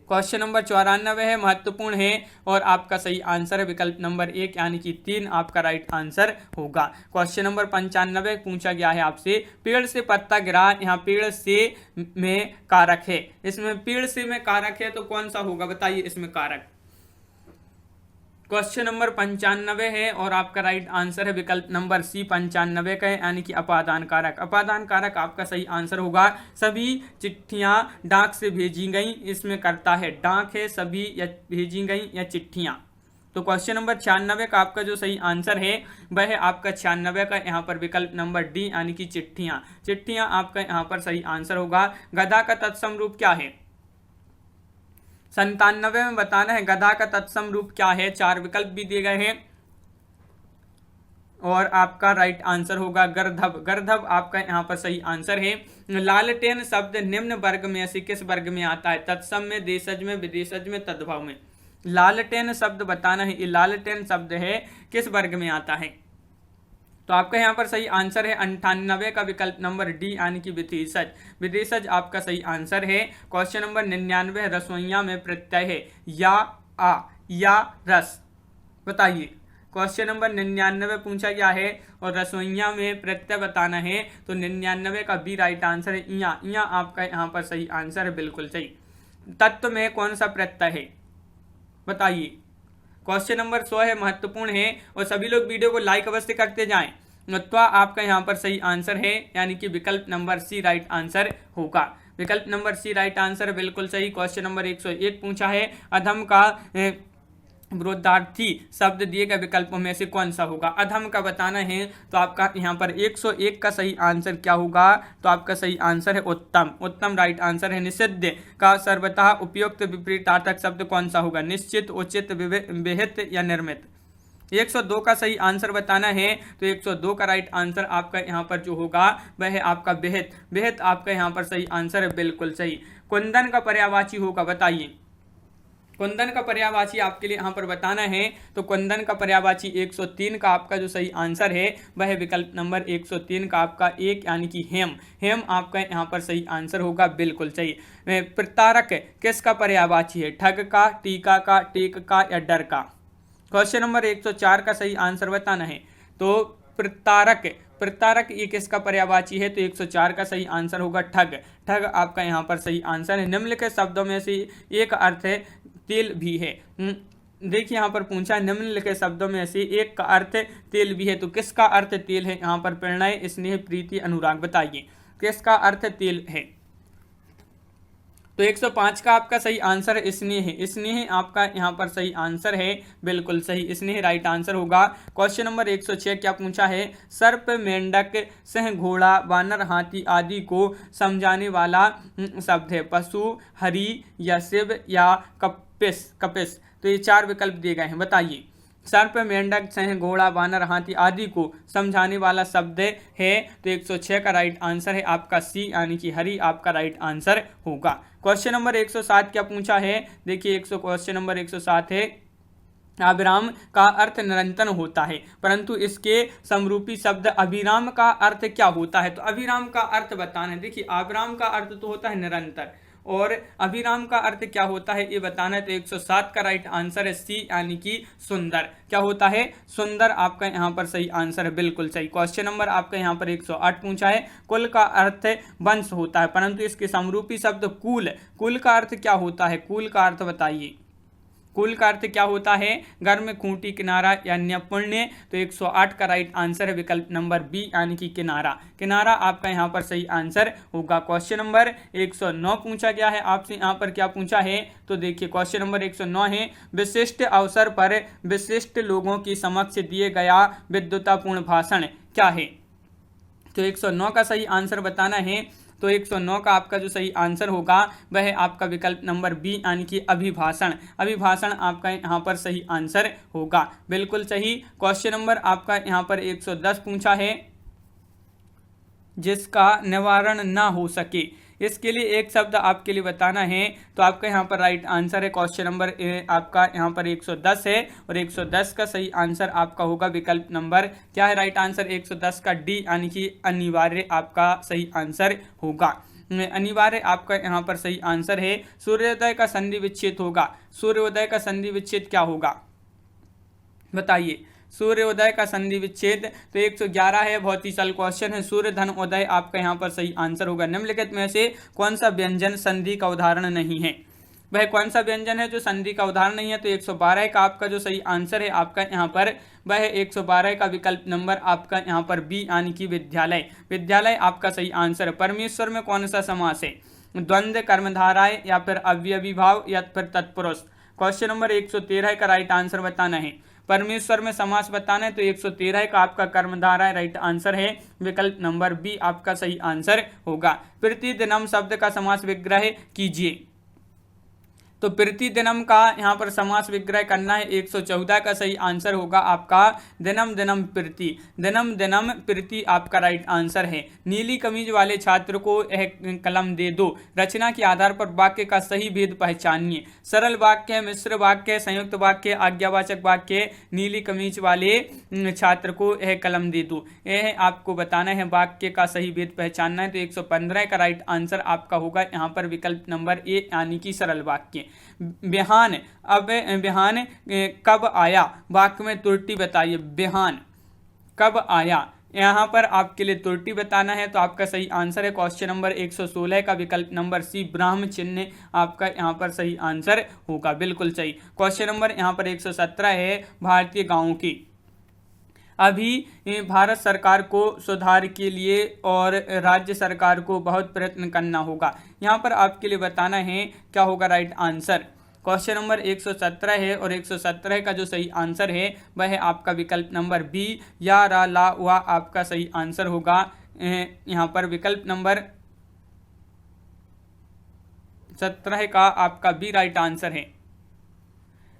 Speaker 1: क्वेश्चन नंबर 94 है, महत्वपूर्ण है, और आपका सही आंसर है विकल्प नंबर 1 यानी कि 3 आपका राइट आंसर होगा। क्वेश्चन नंबर 95 पूछा गया है आपसे, पेड़ से पत्ता गिरा, यहाँ पेड़ से में कारक है, इसमें पेड़ से में कारक है तो कौन सा होगा बताइए इसमें कारक। क्वेश्चन नंबर 95 है और आपका राइट आंसर है विकल्प नंबर सी 95 का है, यानी कि अपादान कारक। अपादान कारक आपका सही आंसर होगा। सभी चिट्ठियां डाक से भेजी गई, इसमें करता है डाक है, सभी या भेजी गई या चिट्ठियां। तो क्वेश्चन नंबर 96 का आपका जो सही आंसर है वह है आपका 96 का यहाँ पर विकल्प नंबर डी यानी कि चिट्ठियां। चिट्ठियां आपका यहाँ पर सही आंसर होगा। गधा का तत्सम रूप क्या है? 97 में बताना है गधा का तत्सम रूप क्या है। 4 विकल्प भी दिए गए हैं और आपका राइट आंसर होगा गर्दभ। गर्दभ आपका यहाँ पर सही आंसर है। लालटेन शब्द निम्न वर्ग में से किस वर्ग में आता है? तत्सम में, देशज में, विदेशज में, तद्भव में। लालटेन शब्द बताना है, ये लालटेन शब्द है किस वर्ग में आता है? तो आपका यहाँ पर सही आंसर है 98 का विकल्प नंबर डी यानी कि विदेशज। विदेशज आपका सही आंसर है। क्वेश्चन नंबर 99 रसोइया में प्रत्यय है या आ या रस, बताइए। क्वेश्चन नंबर 99 पूछा गया है और रसोइया में प्रत्यय बताना है, तो 99 का बी राइट आंसर है इया। इया आपका यहाँ पर सही आंसर है, बिल्कुल सही। तत्व में कौन सा प्रत्यय है बताइए। क्वेश्चन नंबर 100 है, महत्वपूर्ण है और सभी लोग वीडियो को लाइक अवश्य करते जाएं। तो आपका यहाँ पर सही आंसर है यानी कि विकल्प नंबर सी राइट आंसर होगा। विकल्प नंबर सी राइट आंसर बिल्कुल सही। क्वेश्चन नंबर 101 पूछा है, अधम का विरोधार्थी शब्द दिए गए विकल्पों में से कौन सा होगा? अधम का बताना है, तो आपका यहाँ पर 101 का सही आंसर क्या होगा? तो आपका सही आंसर है उत्तम। उत्तम राइट आंसर है। निषिद्ध का सर्वतः उपयुक्त विपरीतार्थक शब्द कौन सा होगा? निश्चित, उचित, विहित या निर्मित। 102 का सही आंसर बताना है, तो 102 का राइट आंसर आपका यहाँ पर जो होगा वह है आपका विहित। विहित आपका यहाँ पर सही आंसर है, बिल्कुल सही। कुंदन का पर्यायवाची होगा, बताइए। कुंदन का पर्यायवाची आपके लिए यहाँ पर बताना है, तो कुंदन का पर्यायवाची 103 का आपका जो सही आंसर है वह है विकल्प नंबर 103 का आपका 1 यानी कि हेम। हेम आपका यहाँ पर सही आंसर होगा, बिल्कुल सही। प्रतारक किसका पर्यायवाची है? ठग का, टीका का, टेक का या डर का? क्वेश्चन नंबर 104 का सही आंसर बताना है, तो प्रतारक। प्रतारक ये किसका पर्यायवाची है? तो 104 का सही आंसर होगा ठग। ठग आपका यहाँ पर सही आंसर है। निम्नलिखित शब्दों में से एक अर्थ है तेल भी है। देखिए यहाँ पर पूछा निम्नलिखित शब्दों में से एक का अर्थ तेल भी है, तो किसका अर्थ तेल है? यहाँ पर प्रणय, स्नेह, प्रीति, अनुराग, बताइए किसका अर्थ तेल है? तो 105 का आपका सही आंसर स्नेह। स्नेह आपका यहाँ पर सही आंसर है, बिल्कुल सही। स्नेह राइट आंसर होगा। क्वेश्चन नंबर 106 क्या पूछा है? सर्प, मेंढक, सिंह, घोड़ा, वानर, हाथी आदि को समझाने वाला शब्द है। पशु, हरि या शिव या कपिस। कपिस। तो ये 4 विकल्प दिए गए हैं, बताइए। सर्प, मेंढक, सिंह, घोड़ा, वानर, हाथी आदि को समझाने वाला शब्द है, तो 106 का राइट आंसर है आपका सी यानी कि हरि आपका राइट आंसर होगा। क्वेश्चन नंबर 107 क्या पूछा है? देखिए क्वेश्चन नंबर 107 है, अविराम का अर्थ निरंतर होता है, परंतु इसके समरूपी शब्द अभिराम का अर्थ क्या होता है? तो अभिराम का अर्थ बताना है। देखिए अविराम का अर्थ तो होता है निरंतर, और अभिराम का अर्थ क्या होता है ये बताना है। तो 107 का राइट आंसर है सी यानी कि सुंदर। क्या होता है? सुंदर आपका यहाँ पर सही आंसर है, बिल्कुल सही। क्वेश्चन नंबर आपका यहाँ पर 108 पूछा है, कुल का अर्थ वंश होता है, परंतु इसके समरूपी शब्द कुल। कुल का अर्थ क्या होता है? कुल का अर्थ बताइए। कुल का अर्थ क्या होता है? घर में खूंटी, किनारा या न्यायपुण्य। तो 108 का राइट आंसर है विकल्प नंबर बी यानी कि किनारा। किनारा आपका यहाँ पर सही आंसर होगा। क्वेश्चन नंबर 109 पूछा गया है आपसे, यहाँ पर क्या पूछा है? तो देखिए क्वेश्चन नंबर 109 है, विशिष्ट अवसर पर विशिष्ट लोगों की समक्ष दिए गया विद्वतापूर्ण भाषण क्या है? तो 109 का सही आंसर बताना है, तो 109 का आपका जो सही आंसर होगा वह है आपका विकल्प नंबर बी यानी कि अभिभाषण। अभिभाषण आपका यहाँ पर सही आंसर होगा, बिल्कुल सही। क्वेश्चन नंबर आपका यहाँ पर 110 पूछा है, जिसका निवारण ना हो सके, इसके लिए एक शब्द आपके लिए बताना है। तो आपका यहाँ पर राइट आंसर है क्वेश्चन नंबर आपका यहाँ पर 110 है, और 110 का सही आंसर आपका होगा विकल्प नंबर क्या है? राइट आंसर 110 का डी यानी कि अनिवार्य आपका सही आंसर होगा। अनिवार्य आपका यहाँ पर सही आंसर है। सूर्योदय का संधि विच्छेद होगा, सूर्योदय का संधि विच्छेद क्या होगा बताइए। सूर्योदय का संधि विच्छेद तो 111 है, बहुत ही सरल क्वेश्चन है। सूर्य धन उदय आपका यहाँ पर सही आंसर होगा। निम्नलिखित में से कौन सा व्यंजन संधि का उदाहरण नहीं है, वह कौन सा व्यंजन है जो संधि का उदाहरण नहीं है। तो 112 का आपका जो सही आंसर है आपका यहाँ पर वह 112 का विकल्प नंबर आपका यहाँ पर बी यानी कि विद्यालय, विद्यालय आपका सही आंसर है। परमेश्वर में कौन सा समास है, द्वंद्व, कर्मधाराएं या फिर अव्ययी भाव या फिर तत्पुरुष। क्वेश्चन नंबर 113 का राइट आंसर बताना है। परमेश्वर में समास बताना है तो 113 का आपका कर्मधारय राइट आंसर है, विकल्प नंबर बी आपका सही आंसर होगा। प्रतिदिनम शब्द का समास विग्रह कीजिए। तो प्रतिदिनम का यहाँ पर समास विग्रह करना है। 114 का सही आंसर होगा आपका दिनम दिनम प्रति, दिनम दिनम प्रति आपका राइट आंसर है। नीली कमीज वाले छात्र को एक कलम दे दो, रचना के आधार पर वाक्य का सही भेद पहचानिए। सरल वाक्य, मिश्र वाक्य, संयुक्त वाक्य, आज्ञावाचक वाक्य। नीली कमीज वाले छात्र को एक कलम दे दो, यह आपको बताना है, वाक्य का सही भेद पहचानना है। तो 115 का राइट आंसर आपका होगा यहाँ पर विकल्प नंबर ए यानी कि सरल वाक्य। बिहान, अब बिहान कब आया, वाक्य में त्रुटि बताइए। बिहान कब आया, यहाँ पर आपके लिए त्रुटि बताना है। तो आपका सही आंसर है क्वेश्चन नंबर 116 का विकल्प नंबर सी, ब्राह्म चिन्ह आपका यहाँ पर सही आंसर होगा, बिल्कुल सही। क्वेश्चन नंबर यहाँ पर 117 है भारतीय गांवों की। अभी भारत सरकार को सुधार के लिए और राज्य सरकार को बहुत प्रयत्न करना होगा। यहाँ पर आपके लिए बताना है क्या होगा राइट आंसर। क्वेश्चन नंबर 117 है और 117 का जो सही आंसर है वह है आपका विकल्प नंबर बी, या रा ला वा आपका सही आंसर होगा। यहाँ पर विकल्प नंबर 17 का आपका बी राइट आंसर है,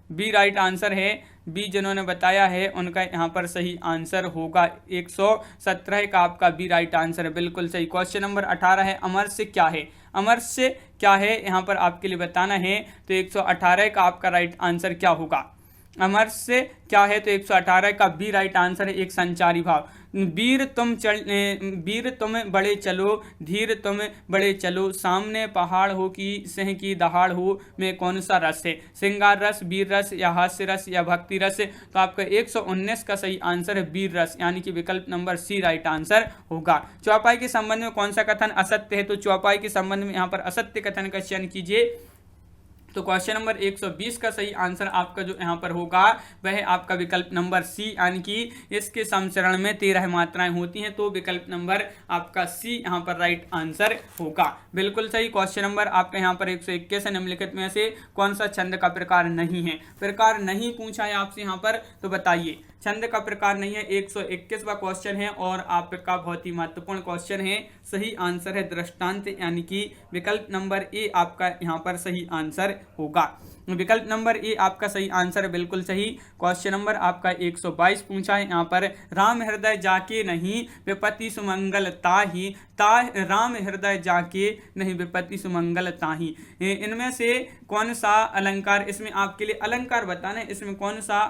Speaker 1: बी राइट आंसर है। बी जिन्होंने बताया है उनका यहाँ पर सही आंसर होगा 117 का आपका बी राइट आंसर है, बिल्कुल सही। क्वेश्चन नंबर 18 है अमरस्य क्या है, अमरस्य क्या है यहाँ पर आपके लिए बताना है। तो 118 का आपका राइट आंसर क्या होगा, अमरस्य क्या है। तो 118 का बी राइट आंसर है, एक संचारी भाव। वीर तुम बड़े चलो, धीर तुम बड़े चलो, सामने पहाड़ हो कि सिंह की दहाड़ हो, में कौन सा रस है, श्रृंगार रस, वीर रस या हास्य रस या भक्ति रस। तो आपका 119 का सही आंसर है वीर रस यानी कि विकल्प नंबर सी राइट आंसर होगा। चौपाई के संबंध में कौन सा कथन असत्य है। तो चौपाई के संबंध में यहाँ पर असत्य कथन का चयन कीजिए। तो क्वेश्चन नंबर 120 का सही आंसर आपका जो यहाँ पर होगा वह आपका विकल्प नंबर सी यानी कि इसके समचरण में 13 मात्राएं होती हैं। तो विकल्प नंबर आपका सी यहाँ पर राइट आंसर होगा, बिल्कुल सही। क्वेश्चन नंबर आपका यहाँ पर 121 है, निम्नलिखित में से कौन सा छंद का प्रकार नहीं है। प्रकार नहीं पूछा है आपसे यहाँ पर, तो बताइए छंद का प्रकार नहीं है। 121वां क्वेश्चन है और आपका बहुत ही महत्वपूर्ण क्वेश्चन है। सही आंसर है दृष्टांत यानी कि विकल्प नंबर ए आपका यहाँ पर सही आंसर होगा। विकल्प नंबर ए आपका सही आंसर है, बिल्कुल सही। क्वेश्चन नंबर आपका 122 पूछा है यहाँ पर, राम हृदय जाके नहीं विपत्ति सुमंगल ताही, राम हृदय जाके नहीं विपत्ति सुमंगल ताही। इनमें से कौन सा अलंकार, इसमें आपके लिए अलंकार बताना है, इसमें कौन सा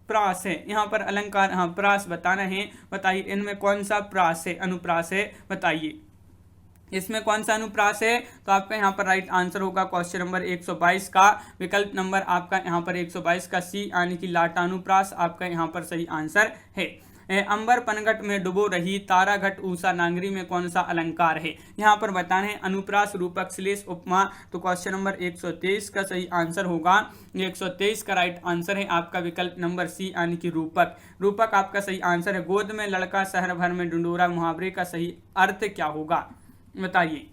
Speaker 1: प्रास है। यहाँ पर अलंकार, हाँ प्रास बताना है, बताइए इनमें कौन सा प्रास है, अनुप्रास है, बताइए इसमें कौन सा अनुप्रास है। तो आपका यहाँ पर राइट आंसर होगा क्वेश्चन नंबर 122 का विकल्प नंबर आपका यहाँ पर 122 का सी यानी कि लाटानुप्रास आपका यहाँ पर सही आंसर है। अंबर पनघट में डुबो रही तारा घट ऊषा नांगरी में कौन सा अलंकार है। यहाँ पर बताना है अनुप्रास, रूपक, श्लेष, उपमा। तो क्वेश्चन नंबर 123 का सही आंसर होगा, 123 का राइट आंसर है आपका विकल्प नंबर सी यानी कि रूपक। रूपक आपका सही आंसर है। गोद में लड़का शहर भर में ढिंढोरा मुहावरे का सही अर्थ क्या होगा, बताइए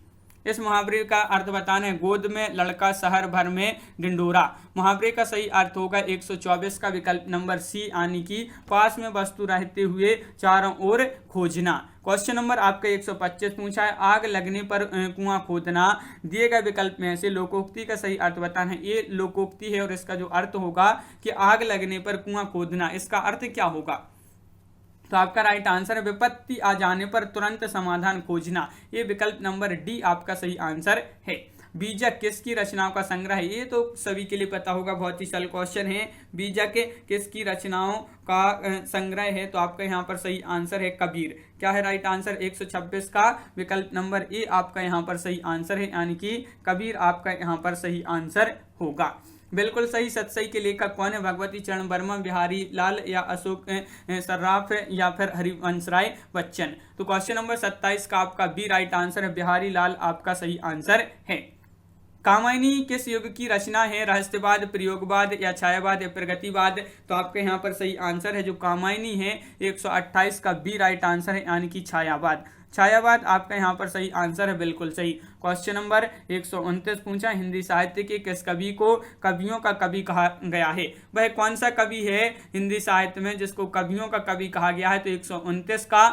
Speaker 1: इस मुहावरे का अर्थ बताना है। गोद में लड़का शहर भर में ढिंढोरा, मुहावरे का सही अर्थ होगा 124 का विकल्प नंबर सी यानी कि पास में वस्तु रहते हुए चारों ओर खोजना। क्वेश्चन नंबर आपका 125 पूछा है, आग लगने पर कुआं खोदना। दिए गए विकल्प में से लोकोक्ति का सही अर्थ बताना है। ये लोकोक्ति है और इसका जो अर्थ होगा कि आग लगने पर कुआं खोदना, इसका अर्थ क्या होगा। तो आपका राइट आंसर है विपत्ति आ जाने पर तुरंत समाधान खोजना, ये विकल्प नंबर डी आपका सही आंसर है। बीजक किसकी रचनाओं का संग्रह है? ये तो सभी के लिए पता होगा, बहुत ही सरल क्वेश्चन है। बीजक किसकी रचनाओं का संग्रह है? तो आपका यहाँ पर सही आंसर है कबीर। क्या है राइट आंसर? 126 का विकल्प नंबर ए आपका यहाँ पर सही आंसर है, यानी कि कबीर आपका यहाँ पर सही आंसर होगा। बिल्कुल सही। सतसई के लेखक कौन है? भगवती चरण वर्मा, बिहारी लाल या अशोक सर्राफ या फिर हरिवंश राय बच्चन। तो क्वेश्चन नंबर 27 का आपका बी राइट आंसर है, बिहारी लाल आपका सही आंसर है। कामायनी किस युग की रचना है? रहस्यवाद, प्रयोगवाद या छायावाद या प्रगतिवाद? तो आपके यहाँ पर सही आंसर है जो कामायनी है 128 का बी राइट आंसर है, यानी कि छायावाद। छायावाद आपका यहाँ पर सही आंसर है, बिल्कुल सही। क्वेश्चन नंबर 129 पूछा, हिंदी साहित्य के किस कवि को कवियों का कवि कहा गया है? वह कौन सा कवि है हिंदी साहित्य में जिसको कवियों का कवि कहा गया है? तो 129 का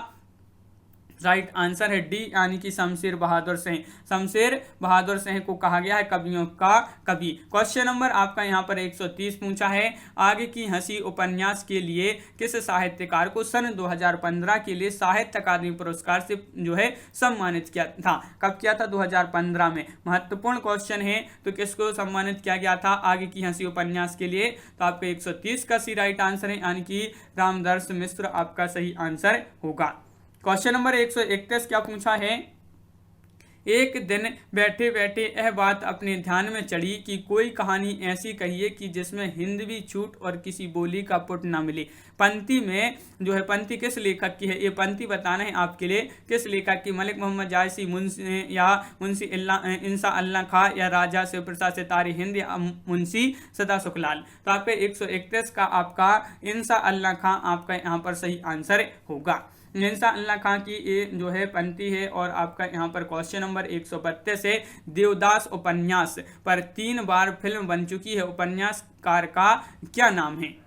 Speaker 1: राइट आंसर है डी, यानी कि शमशेर बहादुर सिंह। शमशेर बहादुर सिंह को कहा गया है कवियों का कवि। क्वेश्चन नंबर आपका यहाँ पर 130 पूछा है, आगे की हंसी उपन्यास के लिए किस साहित्यकार को सन 2015 के लिए साहित्य अकादमी पुरस्कार से जो है सम्मानित किया था? कब किया था? 2015 में। महत्वपूर्ण क्वेश्चन है, तो किसको सम्मानित किया गया था आगे की हंसी उपन्यास के लिए? तो आपका 130 का सी राइट आंसर है, यानी कि रामदर्श मिश्र आपका सही आंसर होगा। क्वेश्चन नंबर 131 क्या पूछा है, एक दिन बैठे बैठे यह बात अपने ध्यान में चढ़ी कि कोई कहानी ऐसी कहिए कि जिसमें हिंदवी छूट और किसी बोली का पुट न मिले। पंक्ति में जो है, पंक्ति किस लेखक की है? ये पंक्ति बताना है आपके लिए किस लेखक की? मलिक मोहम्मद जायसी, मुंशी या मुंशी इंसा अल्लाह खां या राजा शिव प्रसाद सितारे हिंद या मुंशी सदा सुखलाल? तो आपके 131 का आपका इंसा अल्लाह खां आपका यहाँ पर सही आंसर होगा। इंसा अल्लाह खां की ये जो है पंक्ति है। और आपका यहाँ पर क्वेश्चन नंबर 132 है, देवदास उपन्यास पर 3 बार फिल्म बन चुकी है, उपन्यासकार का क्या नाम है?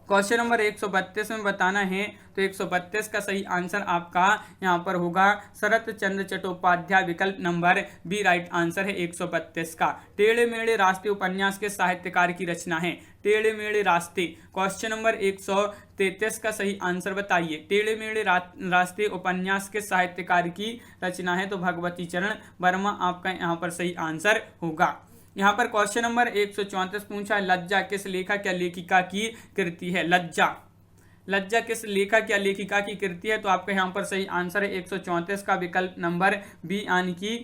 Speaker 1: क्वेश्चन नंबर 132 में बताना है, तो 132 का सही आंसर आपका यहाँ पर होगा शरत चंद्र चट्टोपाध्याय, विकल्प नंबर बी राइट आंसर है 132 का। टेढ़े मेढ़े रास्ते उपन्यास के साहित्यकार की रचना है? टेढ़े मेढ़े रास्ते क्वेश्चन नंबर 133 का सही आंसर बताइए। टेढ़े मेढ़े रास्ते उपन्यास के साहित्यकार की रचना है, तो भगवती चरण वर्मा आपका यहाँ पर सही आंसर होगा। यहाँ पर क्वेश्चन नंबर 134 पूछा, लज्जा किस लेखक या लेखिका की कृति है? लज्जा किस लेखक या लेखिका की कृति है? तो आपका यहाँ पर सही आंसर है 134 का विकल्प नंबर बी, यानी कि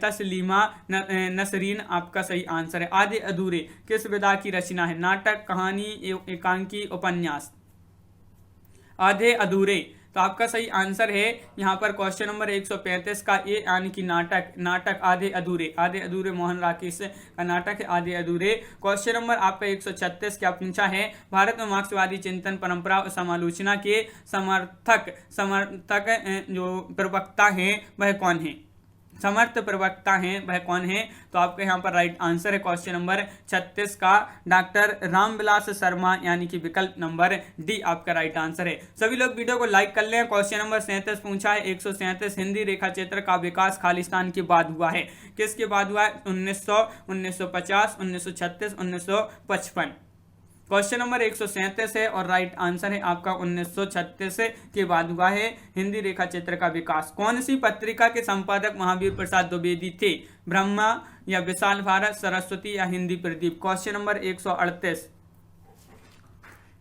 Speaker 1: तस्लीमा नसरीन आपका सही आंसर है। आधे अधूरे किस विधा की रचना है? नाटक, कहानी, एकांकी, उपन्यास? आधे अधूरे तो आपका सही आंसर है यहाँ पर क्वेश्चन नंबर 135 का ए, यानी कि नाटक आधे अधूरे मोहन राकेश का नाटक है आधे अधूरे। क्वेश्चन नंबर आपका 136 क्या पूछा है, भारत में मार्क्सवादी चिंतन परंपरा और समालोचना के समर्थक जो प्रवक्ता हैं वह कौन है? समर्थ प्रवक्ता हैं वह कौन है? तो आपके यहाँ पर राइट आंसर है क्वेश्चन नंबर 36 का डॉक्टर रामविलास शर्मा, यानी कि विकल्प नंबर डी आपका राइट आंसर है। सभी लोग वीडियो को लाइक कर लें। क्वेश्चन नंबर 37 पूछा है, 137 हिंदी रेखा चित्र का विकास खालिस्तान के बाद हुआ है? किसके बाद हुआ है? 1900, 1950, 1936, 1955। क्वेश्चन नंबर 137 है और राइट आंसर है आपका 1936 के बाद हुआ है हिंदी रेखा चित्र का विकास। कौन सी पत्रिका के संपादक महावीर प्रसाद द्विवेदी थे? ब्रह्मा या विशाल भारत, सरस्वती या हिंदी प्रदीप? क्वेश्चन नंबर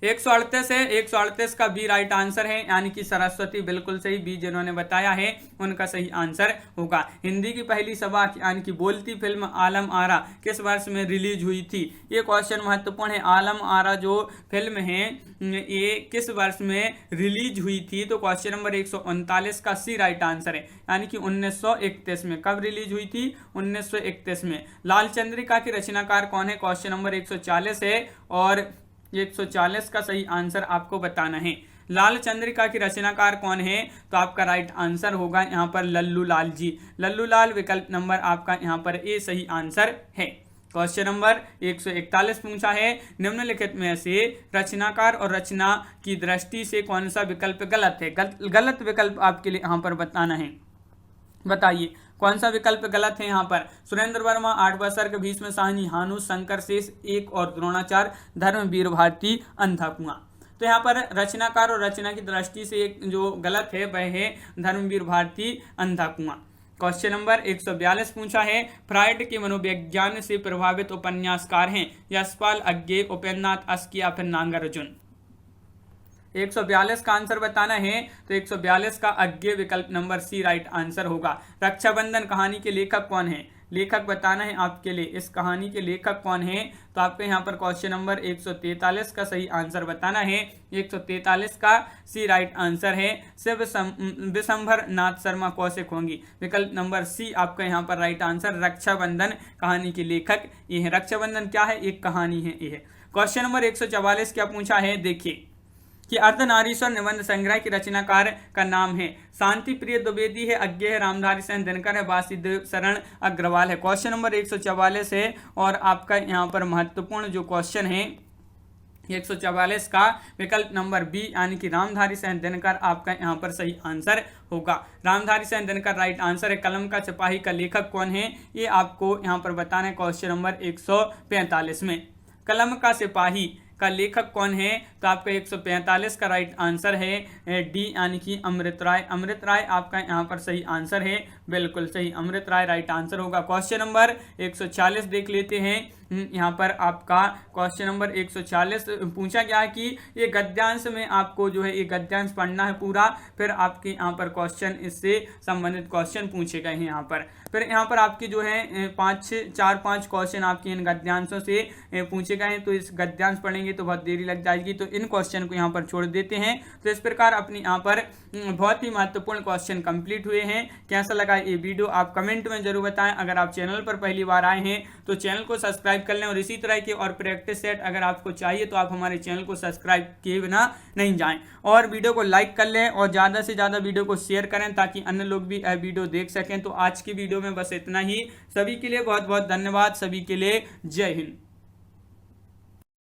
Speaker 1: 138 है, 138 का बी राइट आंसर है, यानी कि सरस्वती बिल्कुल सही। बी जिन्होंने बताया है उनका सही आंसर होगा। हिंदी की पहली सभा यानी कि बोलती फिल्म आलम आरा किस वर्ष में रिलीज हुई थी? ये क्वेश्चन महत्वपूर्ण है। आलम आरा जो फिल्म है ये किस वर्ष में रिलीज हुई थी? तो क्वेश्चन नंबर 139 का सी राइट आंसर है, यानी कि 1931 में। कब रिलीज हुई थी? 1931 में। लाल चंद्रिका की रचनाकार कौन है? क्वेश्चन नंबर 140 है और 140 का सही आंसर आपको बताना है। लाल चंद्रिका की रचनाकार कौन है? तो आपका राइट आंसर होगा यहाँ पर लल्लू लाल जी। लल्लू लाल विकल्प नंबर आपका यहाँ पर ए सही आंसर है। क्वेश्चन नंबर 141 पूछा है, निम्नलिखित में से रचनाकार और रचना की दृष्टि से कौन सा विकल्प गलत है? गलत विकल्प आपके लिए यहाँ पर बताना है। बताइए कौन सा विकल्प गलत है यहाँ पर? सुरेंद्र वर्मा, 8वां सर्ग, भीष्म साहनी, हानु, शंकर शेष एक और द्रोणाचार्य, धर्मवीर भारती, अंधा कुआं। तो यहाँ पर रचनाकार और रचना की दृष्टि से एक जो गलत है वह है धर्मवीर भारती, अंधा कुआं। क्वेश्चन नंबर 142 पूछा है, फ्रायड के मनोविज्ञान से प्रभावित उपन्यासकार हैं यशपाल, अज्ञे, उपेन्द्रनाथ अस्की या फिर नागार्जुन। 142 का आंसर बताना है, तो 142 का अज्ञे विकल्प नंबर सी राइट आंसर होगा। रक्षाबंधन कहानी के लेखक कौन है? लेखक बताना है आपके लिए, इस कहानी के लेखक कौन है? तो आपको यहाँ पर क्वेश्चन नंबर 143 का सही आंसर बताना है। 143 का सी राइट आंसर है। शिव विशंभर नाथ शर्मा कौशिक होंगी, विकल्प नंबर सी आपका यहाँ पर राइट आंसर। रक्षाबंधन कहानी के लेखक ये है। रक्षाबंधन क्या है? एक कहानी है ये। क्वेश्चन नंबर 144 क्या पूछा है, देखिए कि अर्धनारीश्वर निबंध संग्रह की रचनाकार का नाम है। शांति प्रिय द्विवेदी है, अज्ञे है, रामधारी सिंह दिनकर है, वासुदेव शरण अग्रवाल है। क्वेश्चन नंबर 144 है और आपका यहाँ पर महत्वपूर्ण जो क्वेश्चन है 144 का विकल्प नंबर बी यानी कि रामधारी सिंह दिनकर आपका यहाँ पर सही आंसर होगा। रामधारी सिंह दिनकर राइट आंसर है। कलम का सिपाही का लेखक कौन है, ये आपको यहाँ पर बताना है क्वेश्चन नंबर 145 में। कलम का सिपाही का लेखक कौन है, तो आपका 145 का राइट आंसर है डी यानी कि अमृत राय। अमृत राय आपका यहाँ पर सही आंसर है, बिल्कुल सही, अमृत राय राइट आंसर होगा। क्वेश्चन नंबर 140 देख लेते हैं। यहाँ पर आपका क्वेश्चन नंबर 140 पूछा गया है कि ये गद्यांश में आपको जो है ये गद्यांश पढ़ना है पूरा, फिर आपके यहाँ पर क्वेश्चन इससे संबंधित क्वेश्चन पूछे गए हैं यहाँ पर। फिर यहाँ पर आपके जो है 4-5 क्वेश्चन आपके इन गद्यांशों से पूछे गए हैं, तो इस गद्यांश पढ़ेंगे तो बहुत देरी लग जाएगी, तो इन क्वेश्चन को यहाँ पर छोड़ देते हैं। तो इस प्रकार अपनी यहाँ पर बहुत ही महत्वपूर्ण क्वेश्चन कंप्लीट हुए हैं। कैसा लगा ये वीडियो आप कमेंट में जरूर बताएं। अगर आप चैनल पर पहली बार आए हैं तो चैनल को सब्सक्राइब कर लें, और इसी तरह के और प्रैक्टिस सेट अगर आपको चाहिए तो आप हमारे चैनल को सब्सक्राइब किए बिना नहीं जाएं, और वीडियो को लाइक कर लें और ज़्यादा से ज़्यादा वीडियो को शेयर करें ताकि अन्य लोग भी वीडियो देख सकें। तो आज की वीडियो में बस इतना ही। सभी के लिए बहुत बहुत धन्यवाद। सभी के लिए जय हिंद।